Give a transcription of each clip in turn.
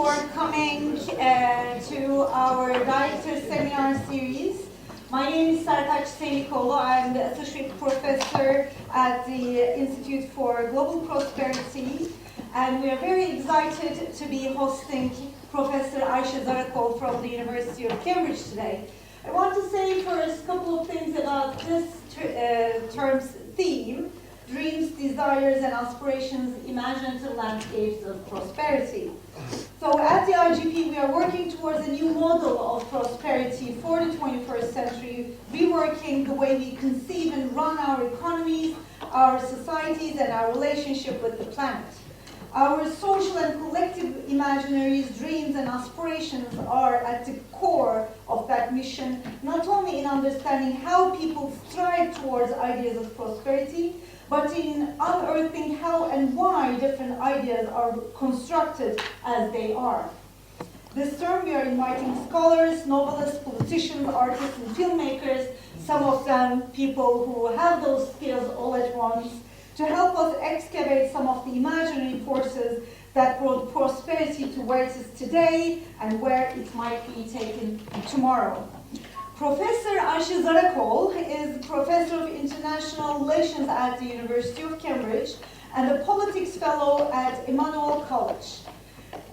for coming to our Director Seminar Series. My name is Ayşe Zarakol. I'm the Associate Professor at the Institute for Global Prosperity, and we are very excited to be hosting Professor Ayşe Zarakol from the University of Cambridge today. I want to say first a couple of things about this term's theme: dreams, desires, and aspirations, imaginative landscapes of prosperity. So at the IGP, we are working towards a new model of prosperity for the 21st century, reworking the way we conceive and run our economies, our societies, and our relationship with the planet. Our social and collective imaginaries, dreams, and aspirations are at the core of that mission, not only in understanding how people strive towards ideas of prosperity, but in unearthing how and why different ideas are constructed as they are. This term we are inviting scholars, novelists, politicians, artists, and filmmakers, some of them people who have those skills all at once, to help us excavate some of the imaginary forces that brought prosperity to where it is today and where it might be taken tomorrow. Professor Ayşe Zarakol is Professor of International Relations at the University of Cambridge and a Politics Fellow at Emmanuel College.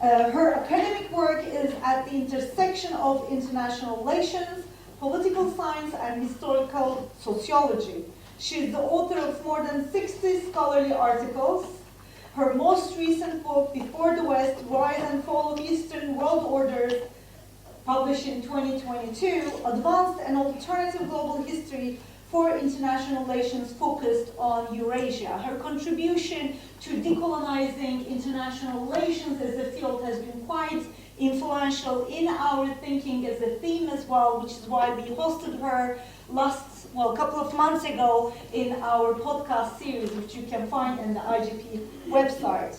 Her academic work is at the intersection of international relations, political science, and historical sociology. She is the author of more than 60 scholarly articles. Her most recent book, Before the West, Rise and Fall of Eastern World Orders, published in 2022, advanced an alternative global history for international relations focused on Eurasia. Her contribution to decolonizing international relations as a field has been quite influential in our thinking as a theme as well, which is why we hosted her a couple of months ago in our podcast series, which you can find on the IGP website.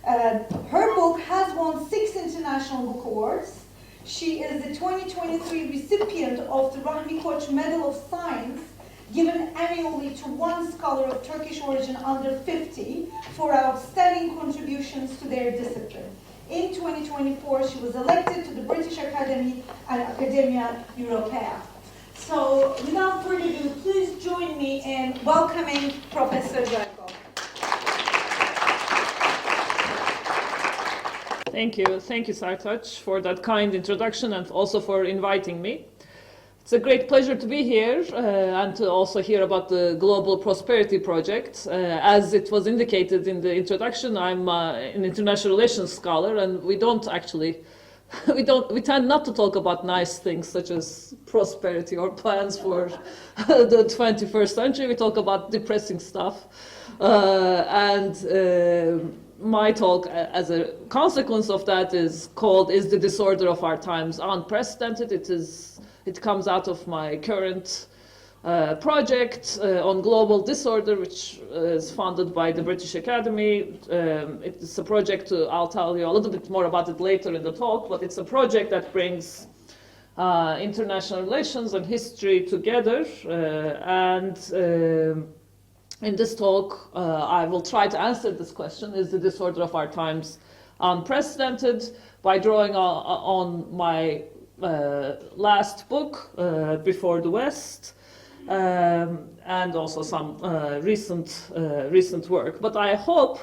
Her book has won 6 international book awards. She is the 2023 recipient of the Rahmi Koç Medal of Science, given annually to one scholar of Turkish origin under 50 for outstanding contributions to their discipline. In 2024, she was elected to the British Academy and Academia Europaea. So, without further ado, please join me in welcoming Professor Zarakol. Thank you, Sartaç, for that kind introduction and also for inviting me. It's a great pleasure to be here and to also hear about the Global Prosperity Project. As it was indicated in the introduction, I'm an international relations scholar, and we tend not to talk about nice things such as prosperity or plans for the 21st century. We talk about depressing stuff. My talk, as a consequence of that, is called "Is the Disorder of Our Times Unprecedented?" It comes out of my current project on global disorder, which is funded by the British Academy. It's a project I'll tell you a little bit more about it later in the talk, but it's a project that brings international relations and history together. In this talk, I will try to answer this question: is the disorder of our times unprecedented? By drawing on my last book, Before the West, and also some recent work. But I hope,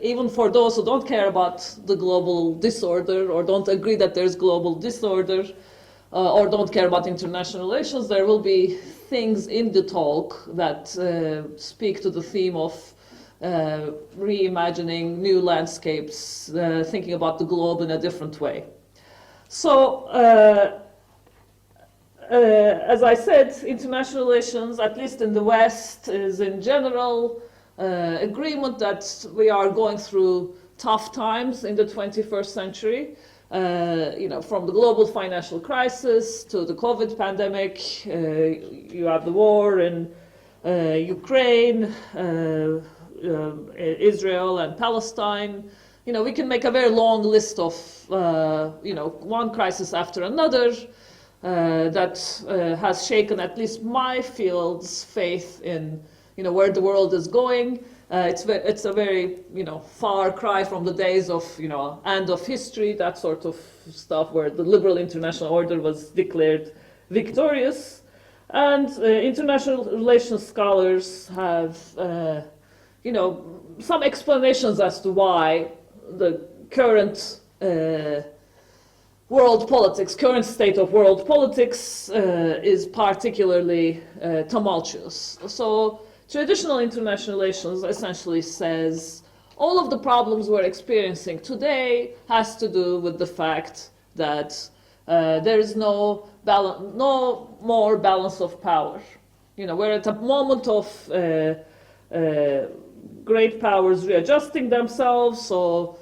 even for those who don't care about the global disorder or don't agree that there's global disorder, or don't care about international relations, there will be things in the talk that speak to the theme of reimagining new landscapes, thinking about the globe in a different way. So, as I said, international relations, at least in the West, is in general agreement that we are going through tough times in the 21st century. From the global financial crisis to the COVID pandemic, you have the war in Ukraine, Israel and Palestine. We can make a very long list of, one crisis after another that has shaken at least my field's faith in, where the world is going. It's a very, far cry from the days of, end of history, that sort of stuff, where the liberal international order was declared victorious. And international relations scholars have, some explanations as to why the current current state of world politics is particularly tumultuous. So traditional international relations essentially says all of the problems we're experiencing today has to do with the fact that there is no more balance of power. We're at a moment of great powers readjusting themselves. So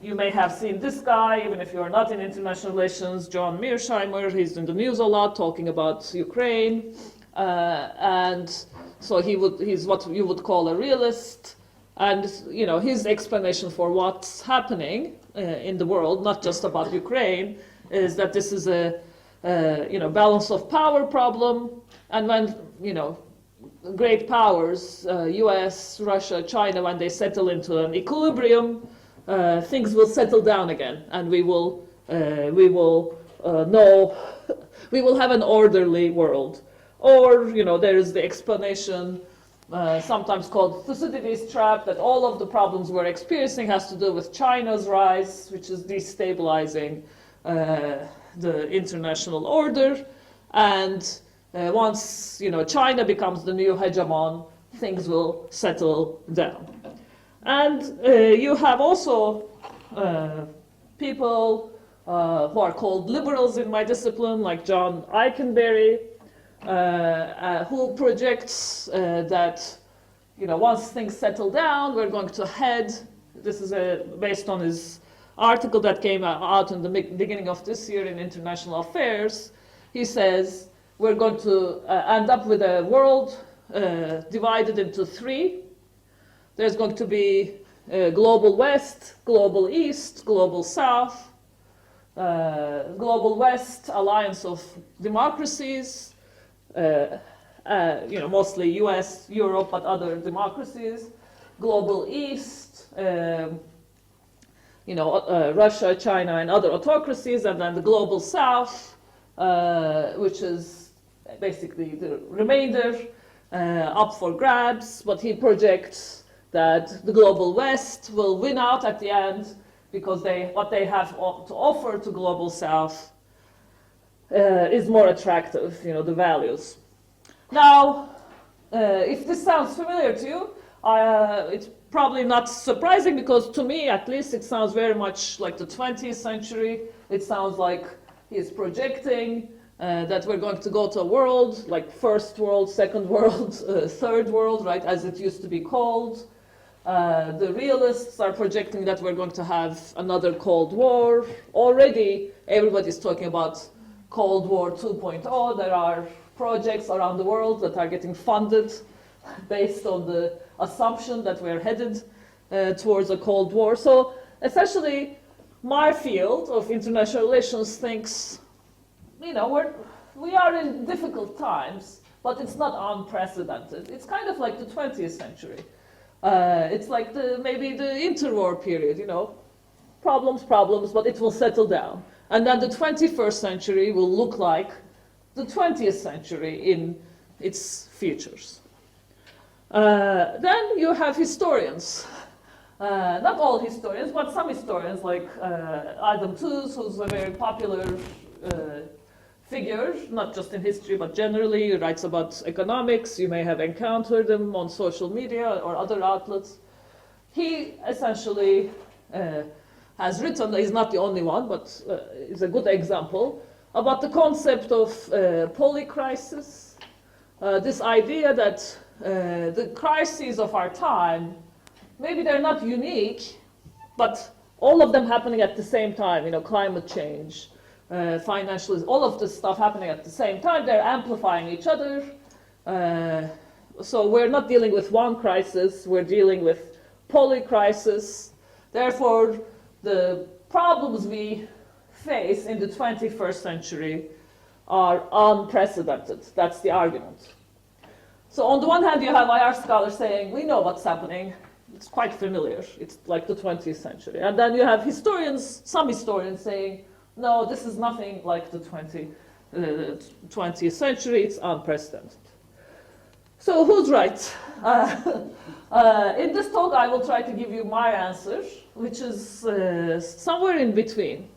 you may have seen this guy, even if you're not in international relations, John Mearsheimer. He's in the news a lot talking about Ukraine. And so he's what you would call a realist. And his explanation for what's happening in the world, not just about Ukraine, is that this is a balance of power problem. And when great powers, U.S., Russia, China, when they settle into an equilibrium, things will settle down again, and we will have an orderly world. Or there is the explanation, sometimes called Thucydides' trap, that all of the problems we're experiencing has to do with China's rise, which is destabilizing the international order, and once China becomes the new hegemon, things will settle down. And you have also people who are called liberals in my discipline, like John Eikenberry, who projects that once things settle down, we're going to head. This is based on his article that came out in the beginning of this year in International Affairs. He says we're going to end up with a world divided into three. There's going to be global West, global East, global South. Global West, alliance of democracies, mostly US, Europe, but other democracies. Global East, Russia, China, and other autocracies, and then the global South, which is basically the remainder, up for grabs. But he projects that the global West will win out at the end because what they have to offer to global South is more attractive, the values. Now, if this sounds familiar to you, it's probably not surprising, because to me, at least, it sounds very much like the 20th century. It sounds like he's projecting that we're going to go to a world like first world, second world, third world, right, as it used to be called. The realists are projecting that we're going to have another Cold War. Already, everybody's talking about Cold War 2.0. There are projects around the world that are getting funded based on the assumption that we're headed towards a Cold War. So essentially, my field of international relations thinks, we are in difficult times, but it's not unprecedented. It's kind of like the 20th century. It's like maybe the interwar period, problems, but it will settle down. And then the 21st century will look like the 20th century in its features. Then you have historians. Not all historians, but some historians, like Adam Tooze, who's a very popular figure, not just in history, but generally. He writes about economics. You may have encountered him on social media or other outlets. He essentially has written, he's not the only one, but is a good example, about the concept of polycrisis. This idea that the crises of our time, maybe they're not unique, but all of them happening at the same time, climate change, financialism, all of this stuff happening at the same time, they're amplifying each other. So we're not dealing with one crisis, we're dealing with polycrisis. Therefore, the problems we face in the 21st century are unprecedented. That's the argument. So on the one hand, you have IR scholars saying, we know what's happening. It's quite familiar. It's like the 20th century. And then you have historians, some historians saying, no, this is nothing like the 20th century. It's unprecedented. So who's right? In this talk, I will try to give you my answer, which is somewhere in between.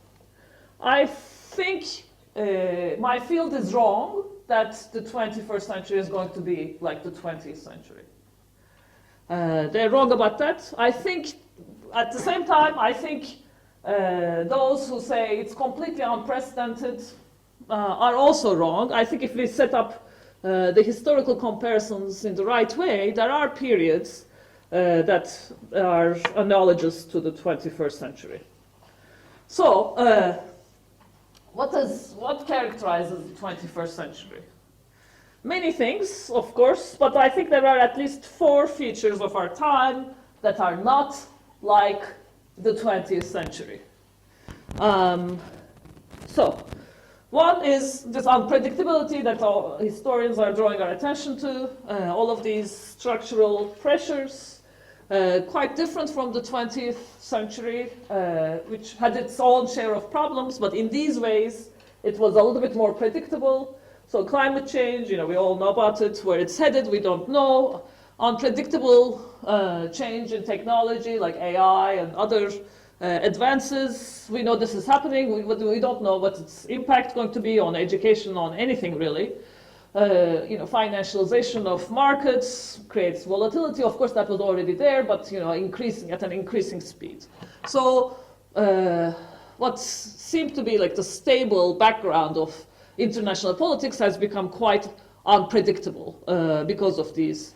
I think my field is wrong that the 21st century is going to be like the 20th century. They're wrong about that. I think, at the same time, I think those who say it's completely unprecedented are also wrong. I think if we set up the historical comparisons in the right way, there are periods that are analogous to the 21st century. So, what characterizes the 21st century? Many things, of course, but I think there are at least 4 features of our time that are not like the 20th century. So, one is this unpredictability that all historians are drawing our attention to, all of these structural pressures, quite different from the 20th century, which had its own share of problems, but in these ways, it was a little bit more predictable. So climate change, we all know about it. Where it's headed, we don't know. Unpredictable change in technology like AI and other advances. We know this is happening. We don't know what its impact going to be on education, on anything really. Financialization of markets creates volatility. Of course, that was already there, but increasing at an increasing speed. So what seemed to be like the stable background of international politics has become quite unpredictable because of these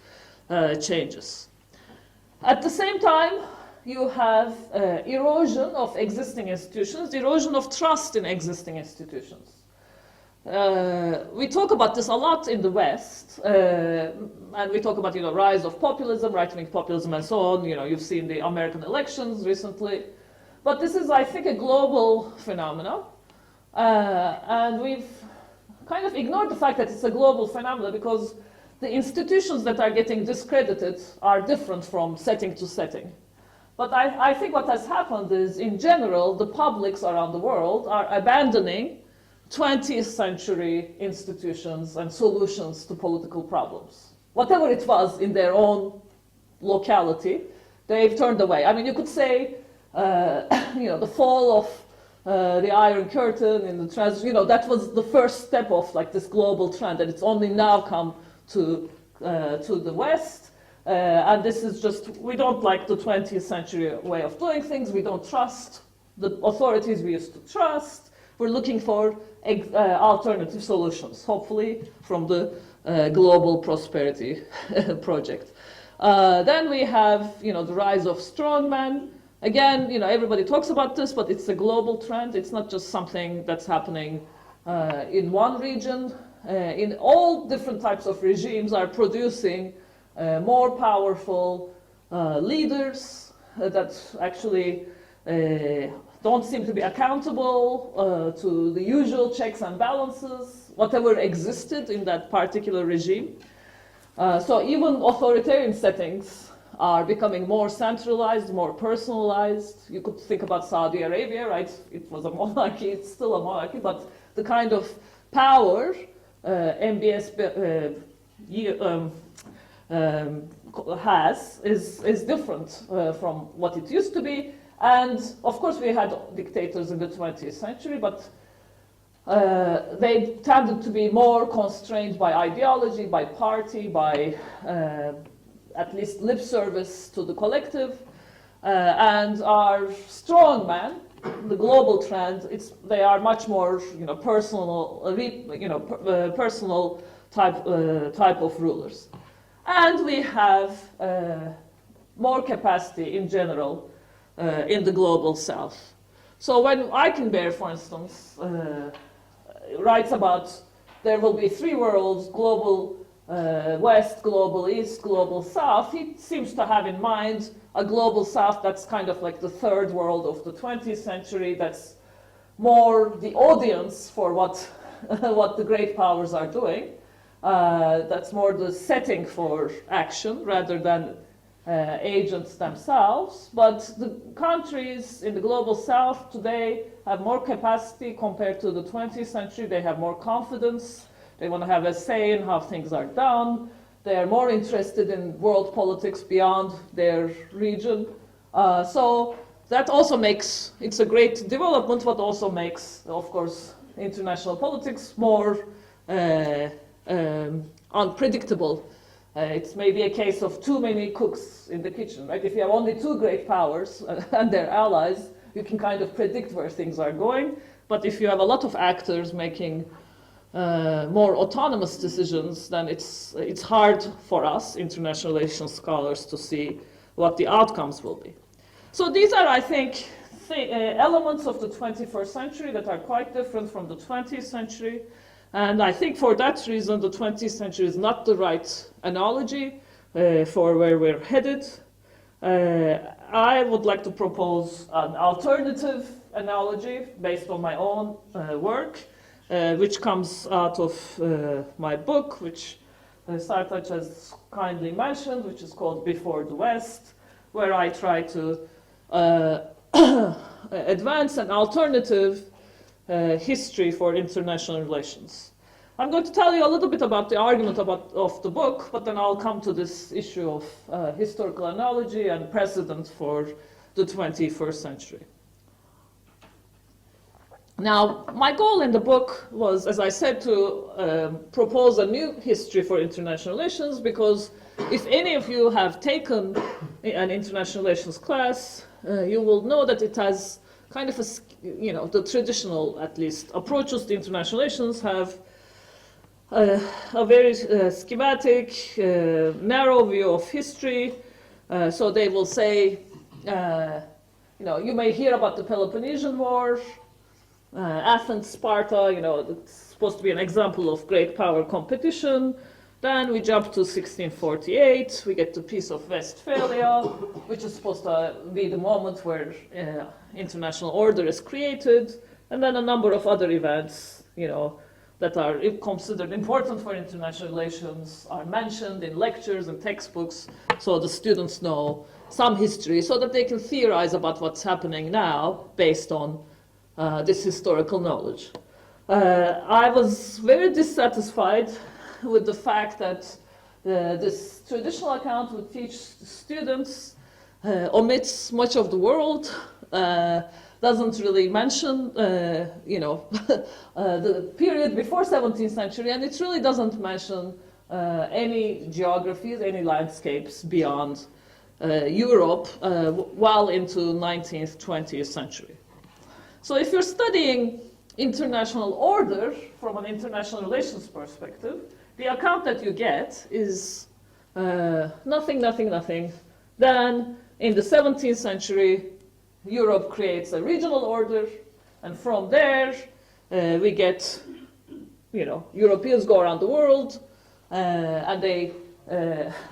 changes. At the same time, you have erosion of existing institutions, erosion of trust in existing institutions. We talk about this a lot in the West, and we talk about rise of populism, right-wing populism, and so on. You've seen the American elections recently, but this is, I think, a global phenomenon, and we've kind of ignored the fact that it's a global phenomenon because the institutions that are getting discredited are different from setting to setting. But I think what has happened is, in general, the publics around the world are abandoning 20th century institutions and solutions to political problems. Whatever it was in their own locality, they've turned away. I mean, you could say, the fall of the Iron Curtain in the that was the first step of like this global trend, and it's only now come to the West. And this is just, we don't like the 20th century way of doing things. We don't trust the authorities we used to trust. We're looking for alternative solutions, hopefully from the global prosperity project. Then we have, the rise of strongmen. Again, everybody talks about this, but it's a global trend. It's not just something that's happening in one region. In all different types of regimes are producing more powerful leaders that actually don't seem to be accountable to the usual checks and balances, whatever existed in that particular regime. So even authoritarian settings are becoming more centralized, more personalized. You could think about Saudi Arabia, right? It was a monarchy, it's still a monarchy, but the kind of power MBS has is different from what it used to be. And of course we had dictators in the 20th century, but they tended to be more constrained by ideology, by party, by at least lip service to the collective, and our strongmen, the global trend, they are much more personal, personal type of rulers, and we have more capacity in general in the global south. So when Eikenberg, for instance, writes about there will be 3 worlds, global West, global East, global South, he seems to have in mind a global South that's kind of like the 3rd world of the 20th century, that's more the audience for what the great powers are doing. That's more the setting for action rather than agents themselves. But the countries in the global south today have more capacity compared to the 20th century. They have more confidence. They want to have a say in how things are done. They are more interested in world politics beyond their region. So that also makes, it's a great development, but also makes, of course, international politics more unpredictable. It's maybe a case of too many cooks in the kitchen, right? If you have only two great powers and their allies, you can kind of predict where things are going. But if you have a lot of actors making more autonomous decisions, then it's hard for us, international relations scholars, to see what the outcomes will be. So these are, I think, elements of the 21st century that are quite different from the 20th century. And I think for that reason, the 20th century is not the right analogy for where we're headed. I would like to propose an alternative analogy based on my own work, which comes out of my book, which Sartaç has kindly mentioned, which is called Before the West, where I try to advance an alternative history for international relations. I'm going to tell you a little bit about the argument of the book, but then I'll come to this issue of historical analogy and precedent for the 21st century. Now, my goal in the book was, as I said, to propose a new history for international relations, because if any of you have taken an international relations class, you will know that it has kind of the traditional, at least, approaches to international relations have a very schematic, narrow view of history. So they will say, you may hear about the Peloponnesian War, Athens, Sparta, it's supposed to be an example of great power competition. Then we jump to 1648, we get the Peace of Westphalia, which is supposed to be the moment where international order is created, and then a number of other events, that are considered important for international relations are mentioned in lectures and textbooks, so the students know some history, so that they can theorize about what's happening now based on this historical knowledge. I was very dissatisfied with the fact that this traditional account would teach students, omits much of the world, doesn't really mention, the period before 17th century, and it really doesn't mention any geographies, any landscapes beyond Europe, well into 19th, 20th century. So if you're studying international order from an international relations perspective, the account that you get is nothing. Then in the 17th century, Europe creates a regional order, and from there we get, Europeans go around the world and they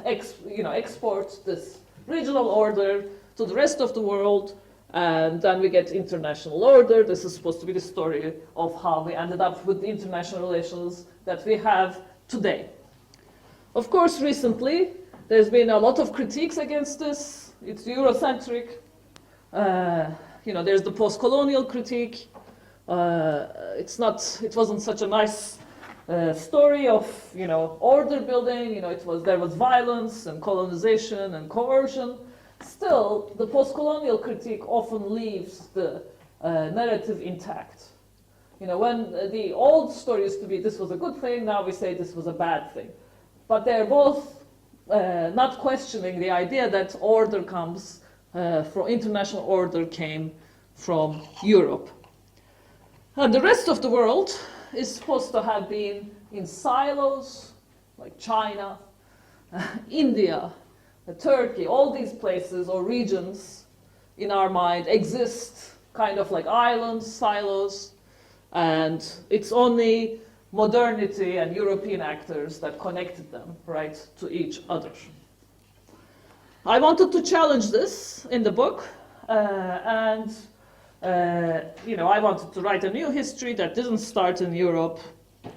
export this regional order to the rest of the world, and then we get international order. This is supposed to be the story of how we ended up with the international relations that we have today. Of course, recently, there's been a lot of critiques against this. It's Eurocentric. There's the post-colonial critique. It wasn't such a nice story of, order building. There was violence and colonization and coercion. Still, the post-colonial critique often leaves the narrative intact. When the old story used to be this was a good thing, now we say this was a bad thing. But they're both not questioning the idea that order comes from international order came from Europe. And the rest of the world is supposed to have been in silos, like China, India, Turkey. All these places or regions in our mind exist kind of like islands, silos, and it's only modernity and European actors that connected them, right, to each other. I wanted to challenge this in the book, I wanted to write a new history that didn't start in Europe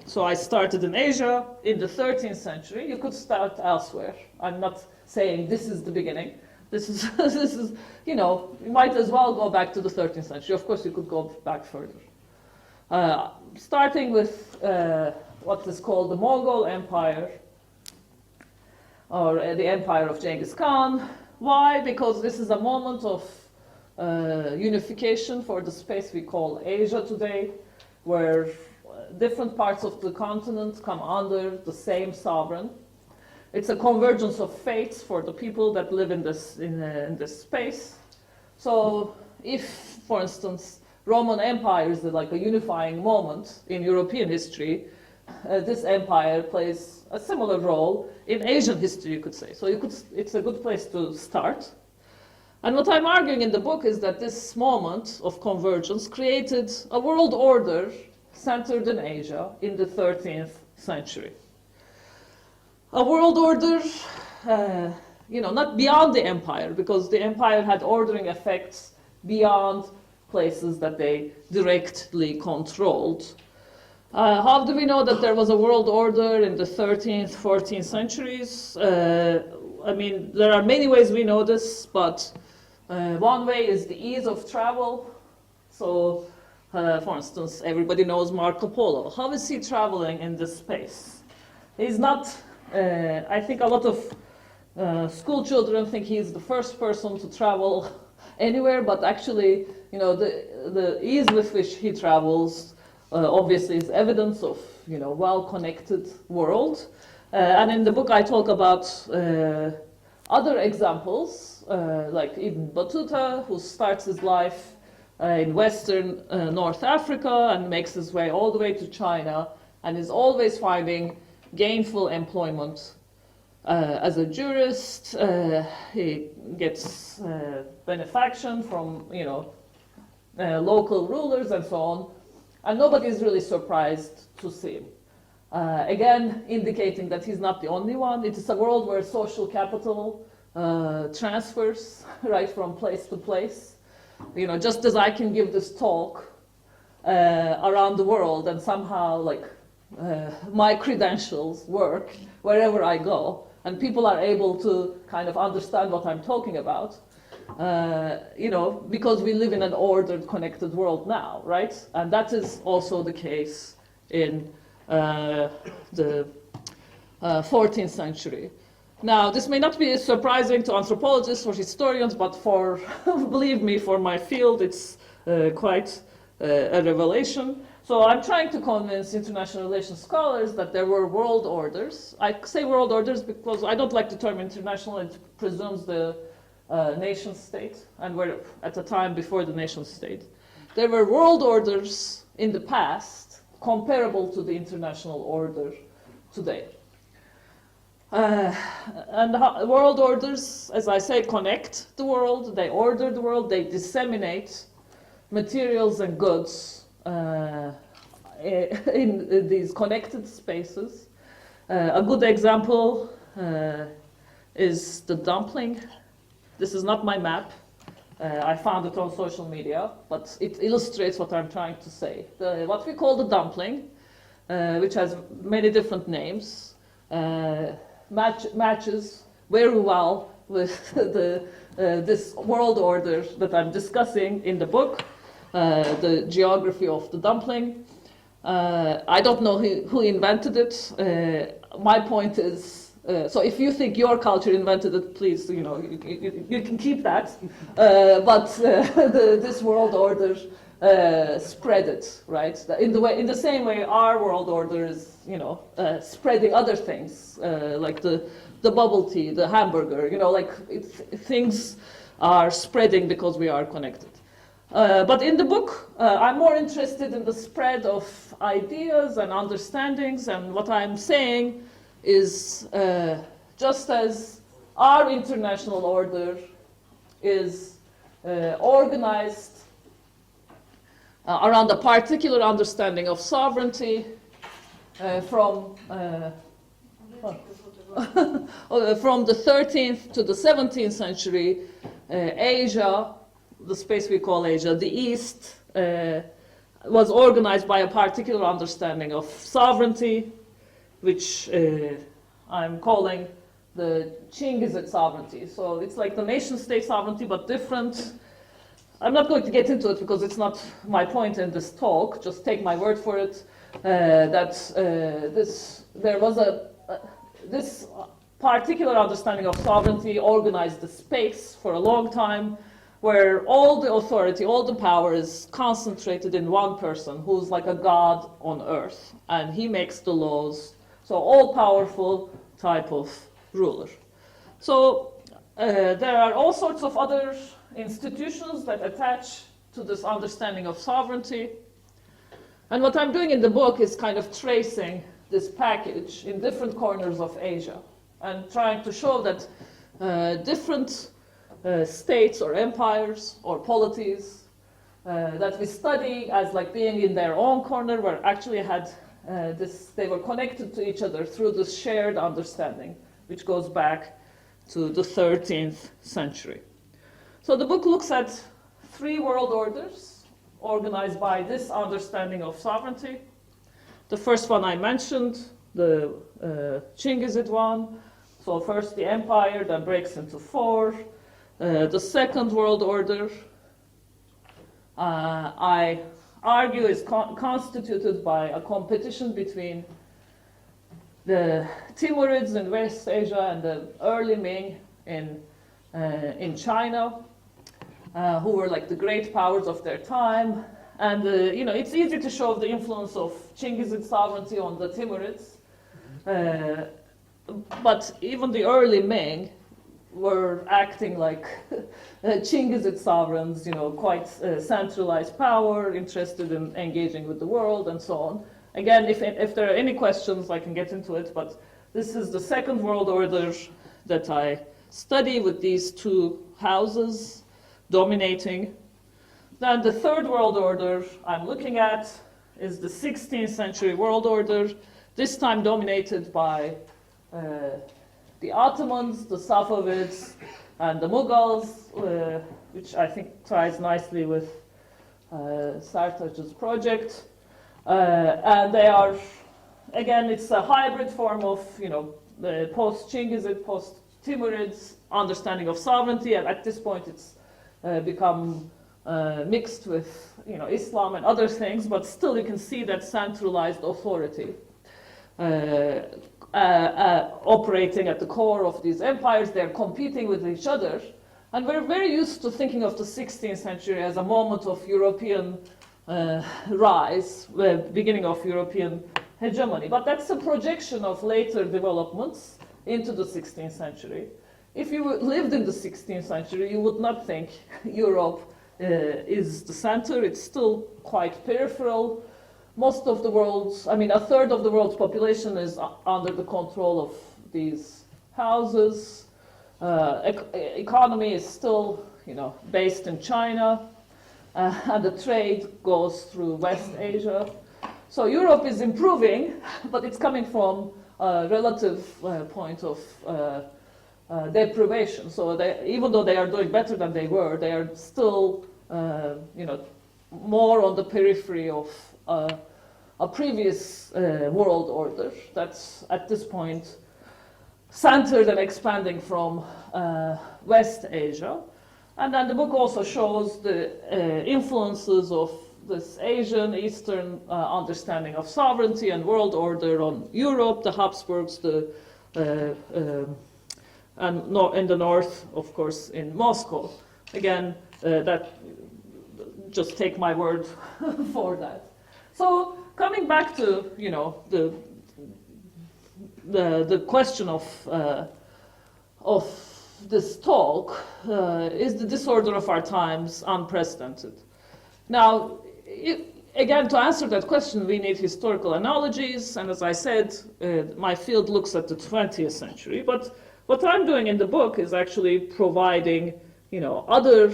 So I started in Asia in the 13th century. You could start elsewhere. I'm not saying this is the beginning. This is, this is, you know, you might as well go back to the 13th century. Of course, you could go back further. Starting with what is called the Mongol Empire, or the Empire of Genghis Khan. Why? Because this is a moment of unification for the space we call Asia today, where different parts of the continent come under the same sovereign. It's a convergence of fates for the people that live in this space. So if, for instance, Roman Empire is like a unifying moment in European history, this empire plays a similar role in Asian history, you could say. So it's a good place to start. And what I'm arguing in the book is that this moment of convergence created a world order centered in Asia in the 13th century. A world order, you know, not beyond the empire, because the empire had ordering effects beyond places that they directly controlled. How do we know that there was a world order in the 13th, 14th centuries? I mean, there are many ways we know this, but one way is the ease of travel. So, for instance, everybody knows Marco Polo. How is he traveling in this space? He's not, I think a lot of school children think he's the first person to travel anywhere, but actually, you know, the ease with which he travels obviously is evidence of, you know, well-connected world. And in the book I talk about other examples, like Ibn Battuta, who starts his life in Western North Africa and makes his way all the way to China and is always finding gainful employment as a jurist. He gets benefaction from, you know, local rulers and so on, and nobody is really surprised to see him. Again, indicating that he's not the only one. It is a world where social capital transfers right from place to place. You know, just as I can give this talk around the world and somehow, like, my credentials work wherever I go, and people are able to kind of understand what I'm talking about, you know, because we live in an ordered, connected world now, right? And that is also the case in the 14th century. Now, this may not be surprising to anthropologists or historians, but for, believe me, for my field, it's quite a revelation. So I'm trying to convince international relations scholars that there were world orders. I say world orders because I don't like the term international. It presumes the nation state, and we're at a time before the nation state. There were world orders in the past comparable to the international order today. And world orders, as I say, connect the world, they order the world, they disseminate materials and goods in these connected spaces. A good example is the dumpling. This is not my map. I found it on social media, but it illustrates what I'm trying to say. What we call the dumpling, which has many different names, matches very well with this world order that I'm discussing in the book, the geography of the dumpling. I don't know who invented it. My point is, so if you think your culture invented it, please, you know, you can keep that. But this world order spread it, right? In the same way, our world order is, you know, spreading other things, like the bubble tea, the hamburger. You know, like things are spreading because we are connected. But in the book, I'm more interested in the spread of ideas and understandings, and what I'm saying is just as our international order is organized around a particular understanding of sovereignty from the 13th to the 17th century, Asia, the space we call Asia, the East, was organized by a particular understanding of sovereignty, which I'm calling the Chingizid sovereignty. So it's like the nation-state sovereignty, but different. I'm not going to get into it because it's not my point in this talk. Just take my word for it. This particular understanding of sovereignty organized the space for a long time, where all the authority, all the power is concentrated in one person who's like a god on earth, and he makes the laws. So all-powerful type of ruler. So there are all sorts of other institutions that attach to this understanding of sovereignty. And what I'm doing in the book is kind of tracing this package in different corners of Asia and trying to show that different states or empires or polities that we study as like being in their own corner were actually had they were connected to each other through this shared understanding, which goes back to the 13th century. So the book looks at 3 world orders organized by this understanding of sovereignty. The first one I mentioned, the Chingizid one. So first the empire, then breaks into 4. The second world order, I argue, is constituted by a competition between the Timurids in West Asia and the early Ming in China, who were like the great powers of their time. And it's easy to show the influence of Chingizid sovereignty on the Timurids, but even the early Ming were acting like Chingizid sovereigns, quite centralized power, interested in engaging with the world, and so on. Again, if there are any questions, I can get into it, but this is the second world order that I study with these 2 houses dominating. Then the third world order I'm looking at is the 16th century world order, this time dominated by the Ottomans, the Safavids, and the Mughals, which I think ties nicely with Sartaj's project. And they are, again, it's a hybrid form of, the post-Chingizid, post-Timurids understanding of sovereignty, and at this point it's become mixed with, Islam and other things, but still you can see that centralized authority operating at the core of these empires. They're competing with each other. And we're very used to thinking of the 16th century as a moment of European rise, beginning of European hegemony. But that's a projection of later developments into the 16th century. If you lived in the 16th century, you would not think Europe is the center. It's still quite peripheral. Most of the world's, a third of the world's population is under the control of these houses. Economy is still, based in China, and the trade goes through West Asia. So Europe is improving, but it's coming from a relative point of deprivation. So even though they are doing better than they were, they are still, more on the periphery of a previous world order that's at this point centered and expanding from West Asia. And then the book also shows the influences of this Asian, Eastern understanding of sovereignty and world order on Europe, the Habsburgs, and in the north, of course, in Moscow. Again, that just take my word for that. So coming back to the question of this talk, is the disorder of our times unprecedented? Now, again, to answer that question, we need historical analogies, and as I said, my field looks at the 20th century. But what I'm doing in the book is actually providing, other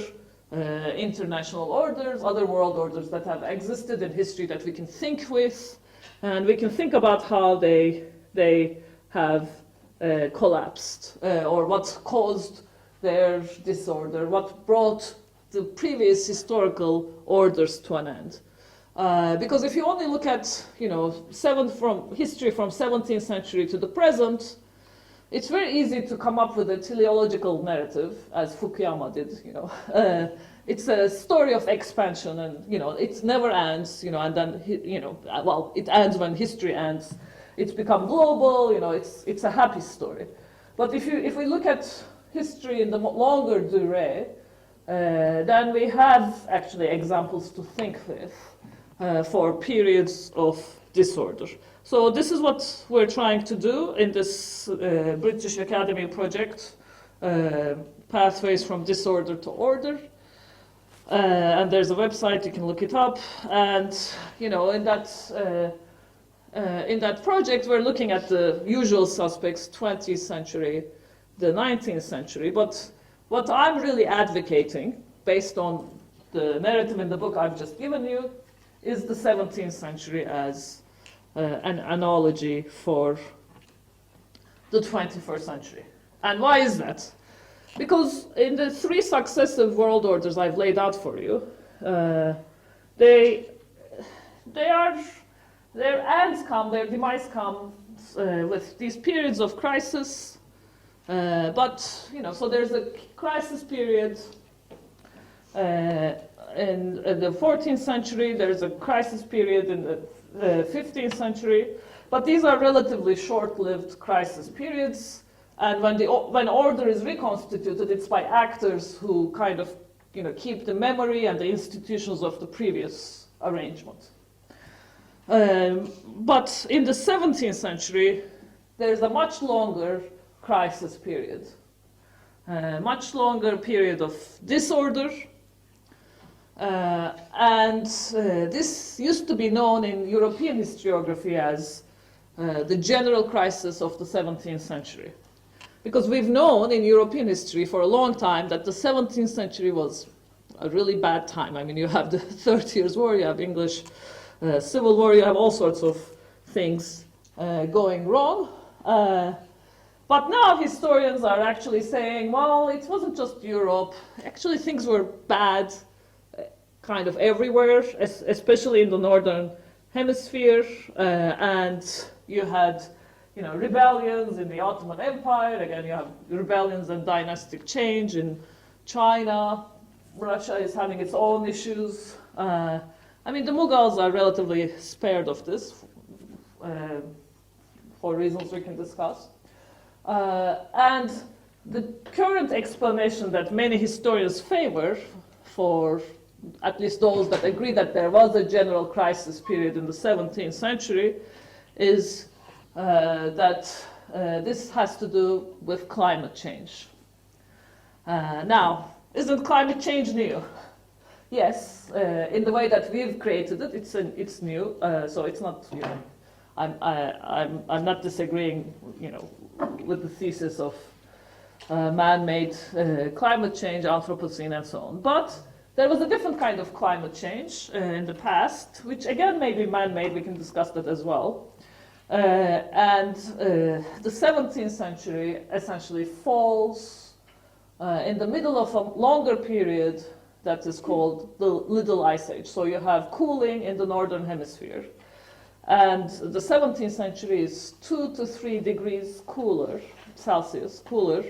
international orders, other world orders that have existed in history that we can think with, and we can think about how they have collapsed, or what caused their disorder, what brought the previous historical orders to an end. Because if you only look at, history from 17th century to the present, it's very easy to come up with a teleological narrative, as Fukuyama did. It's a story of expansion, and it never ends. And then it ends when history ends. It's become global. It's a happy story. But if we look at history in the longer durée, then we have actually examples to think with for periods of disorder. So this is what we're trying to do in this British Academy project, Pathways from Disorder to Order. And there's a website, you can look it up. And in that project, we're looking at the usual suspects, 20th century, the 19th century. But what I'm really advocating, based on the narrative in the book I've just given you, is the 17th century as an analogy for the 21st century. And why is that? Because in the three successive world orders I've laid out for you, their ends come, their demise comes with these periods of crisis. So there's a crisis period in the 14th century, there's a crisis period in the 15th century, but these are relatively short-lived crisis periods, and when order is reconstituted, it's by actors who kind of keep the memory and the institutions of the previous arrangement. But in the 17th century, there's a much longer crisis period, much longer period of disorder, and this used to be known in European historiography as the general crisis of the 17th century. Because we've known in European history for a long time that the 17th century was a really bad time. I mean, you have the 30 Years' War, you have English Civil War, you have all sorts of things going wrong. But now historians are actually saying, well, it wasn't just Europe. Actually, things were bad kind of everywhere, especially in the northern hemisphere. And you had rebellions in the Ottoman Empire. Again, you have rebellions and dynastic change in China. Russia is having its own issues. The Mughals are relatively spared of this for reasons we can discuss. And the current explanation that many historians favor, for at least those that agree that there was a general crisis period in the 17th century, is that this has to do with climate change. Now, isn't climate change new? Yes, in the way that we've created it, it's new. So it's not, I'm not disagreeing, with the thesis of man-made climate change, Anthropocene, and so on. But there was a different kind of climate change in the past, which again may be man-made. We can discuss that as well. And the 17th century essentially falls in the middle of a longer period that is called the Little Ice Age. So you have cooling in the northern hemisphere. And the 17th century is 2 to 3 degrees cooler, Celsius, cooler.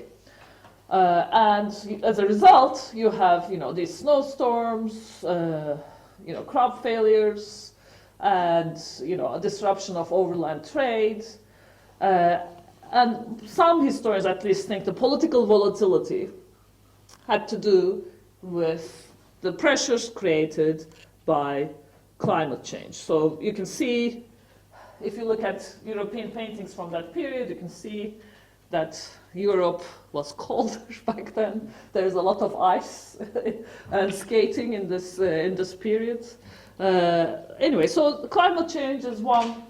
And as a result, you have, these snowstorms, crop failures, and, a disruption of overland trade. And some historians at least think the political volatility had to do with the pressures created by climate change. So you can see, if you look at European paintings from that period, you can see that Europe was colder back then. There's a lot of ice and skating in this period. Anyway, so climate change is one.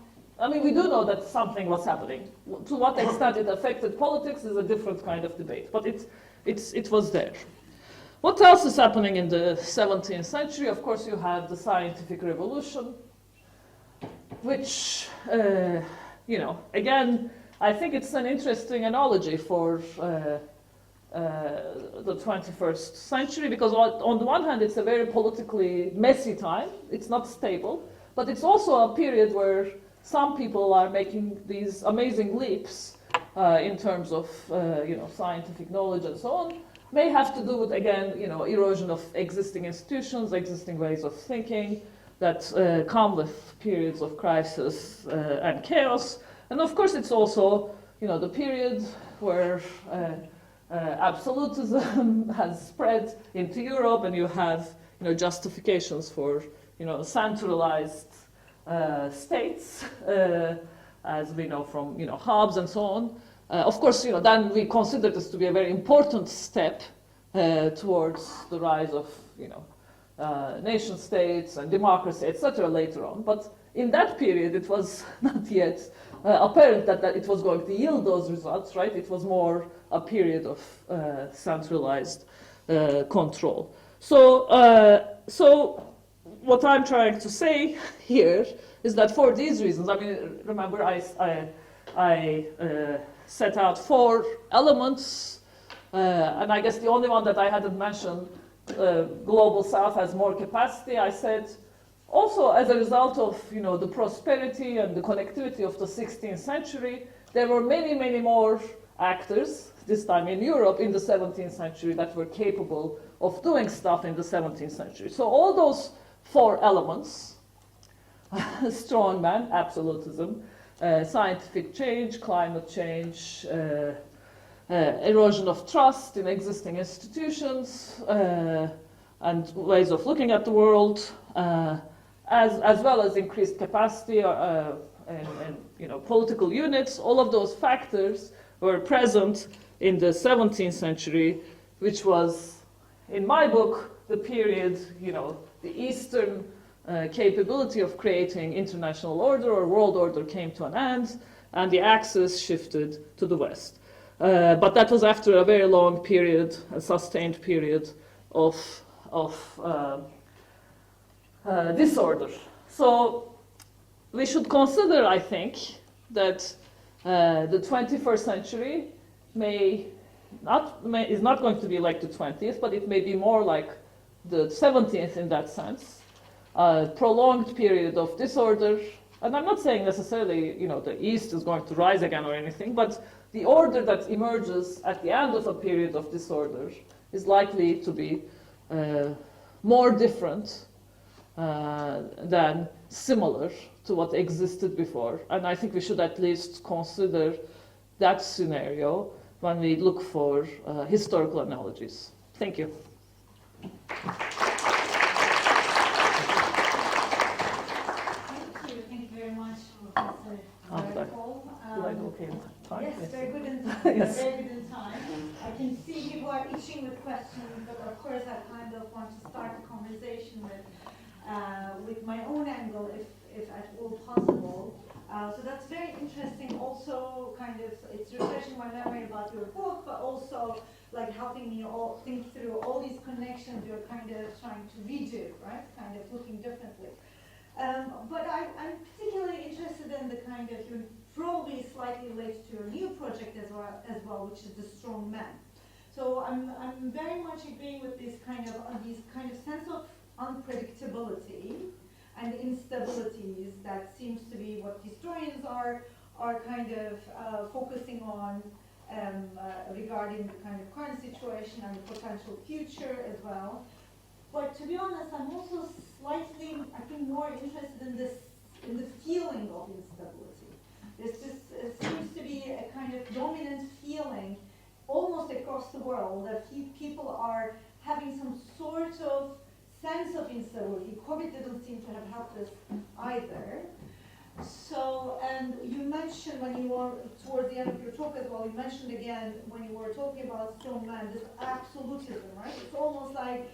We do know that something was happening. To what extent it affected politics is a different kind of debate, but it was there. What else is happening in the 17th century? Of course, you have the scientific revolution, which, again, I think it's an interesting analogy for the 21st century, because on the one hand it's a very politically messy time, it's not stable, but it's also a period where some people are making these amazing leaps in terms of scientific knowledge and so on. May have to do with, again, erosion of existing institutions, existing ways of thinking that come with periods of crisis and chaos. And of course it's also the period where absolutism has spread into Europe, and you have justifications for centralized states, as we know from Hobbes and so on. Of course, then we consider this to be a very important step towards the rise of nation states and democracy, etc. later on. But in that period, it was not yet apparent that it was going to yield those results, right? It was more a period of centralized control. So what I'm trying to say here is that for these reasons, I mean, remember I set out 4 elements, and I guess the only one that I hadn't mentioned, Global South has more capacity. I said also as a result of the prosperity and the connectivity of the 16th century, there were many, many more actors, this time in Europe in the 17th century, that were capable of doing stuff in the 17th century. So all those 4 elements, strongman, absolutism, scientific change, climate change, erosion of trust in existing institutions, and ways of looking at the world, as well as increased capacity and political units. All of those factors were present in the 17th century, which was, in my book, the period, the Eastern capability of creating international order or world order came to an end, and the axis shifted to the West. But that was after a very long period, a sustained period of disorder. So we should consider, I think, that the 21st century is not going to be like the 20th, but it may be more like the 17th in that sense. Prolonged period of disorder, and I'm not saying necessarily the East is going to rise again or anything, but the order that emerges at the end of a period of disorder is likely to be more different than similar to what existed before. And I think we should at least consider that scenario when we look for historical analogies. Thank you. Thank you very much, Professor Zarakol. Okay in time? Yes, very good in time. Yes. Very good in time. I can see people are itching with questions, but of course I kind of want to start the conversation with my own angle, if at all possible. So that's very interesting. Also, it's refreshing my memory about your book, but also like helping me all think through all these connections you're kind of trying to redo, right? Kind of looking differently. But I'm particularly interested in the kind of, probably slightly related to your new project as well, which is the strong man. So I'm very much agreeing with this kind of sense of unpredictability and instabilities that seems to be what historians are kind of focusing on regarding the kind of current situation and the potential future as well. But to be honest, I'm also slightly, I think, more interested in the feeling of instability. It seems to be a kind of dominant feeling almost across the world that people are having some sort of sense of instability. COVID didn't seem to have helped us either. So, and you mentioned when you were towards the end of your talk as well, you mentioned again when you were talking about strongman, this absolutism, right? It's almost like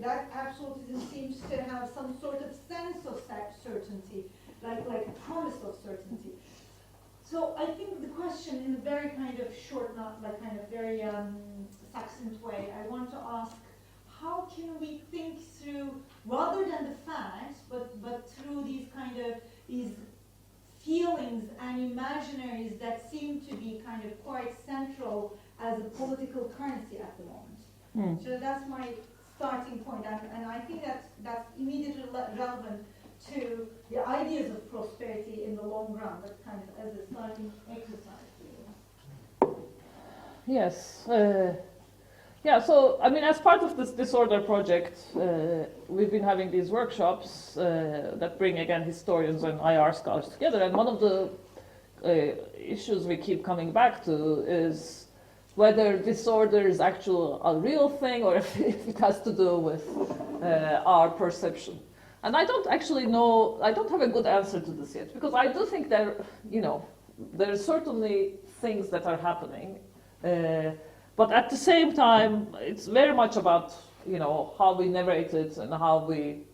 that absolutism seems to have some sort of sense of certainty, like a promise of certainty. So I think the question, in a very kind of short, very succinct way, I want to ask, how can we think through, rather than the facts, but through these feelings and imaginaries that seem to be kind of quite central as a political currency at the moment. Mm. So that's my starting point, and I think that's immediately relevant to the ideas of prosperity in the long run, but kind of as a starting exercise. Yes. Yeah, so, I mean, as part of this disorder project, we've been having these workshops that bring, again, historians and IR scholars together, and one of the issues we keep coming back to is whether disorder is actually a real thing or if it has to do with our perception. And I don't actually know, I don't have a good answer to this yet, because I do think there are certainly things that are happening, but at the same time, it's very much about, how we narrate it and how we,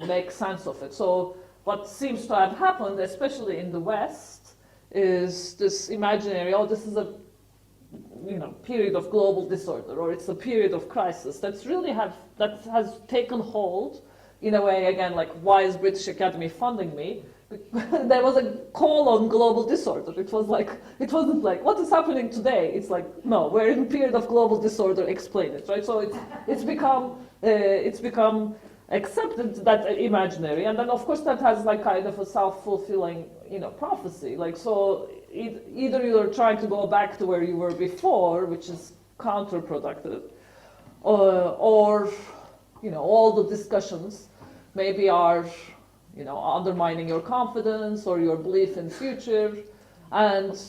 make sense of it. So what seems to have happened, especially in the West, is this imaginary, this is a period of global disorder, or it's a period of crisis that has taken hold in a way. Again, like, why is British Academy funding me? There was a call on global disorder. It wasn't like, what is happening today? It's like, no, we're in a period of global disorder, explain it, right? So it's become accepted, that imaginary, and then of course that has like kind of a self-fulfilling, prophecy. Like, so either you're trying to go back to where you were before, which is counterproductive, or all the discussions maybe are, undermining your confidence or your belief in future, and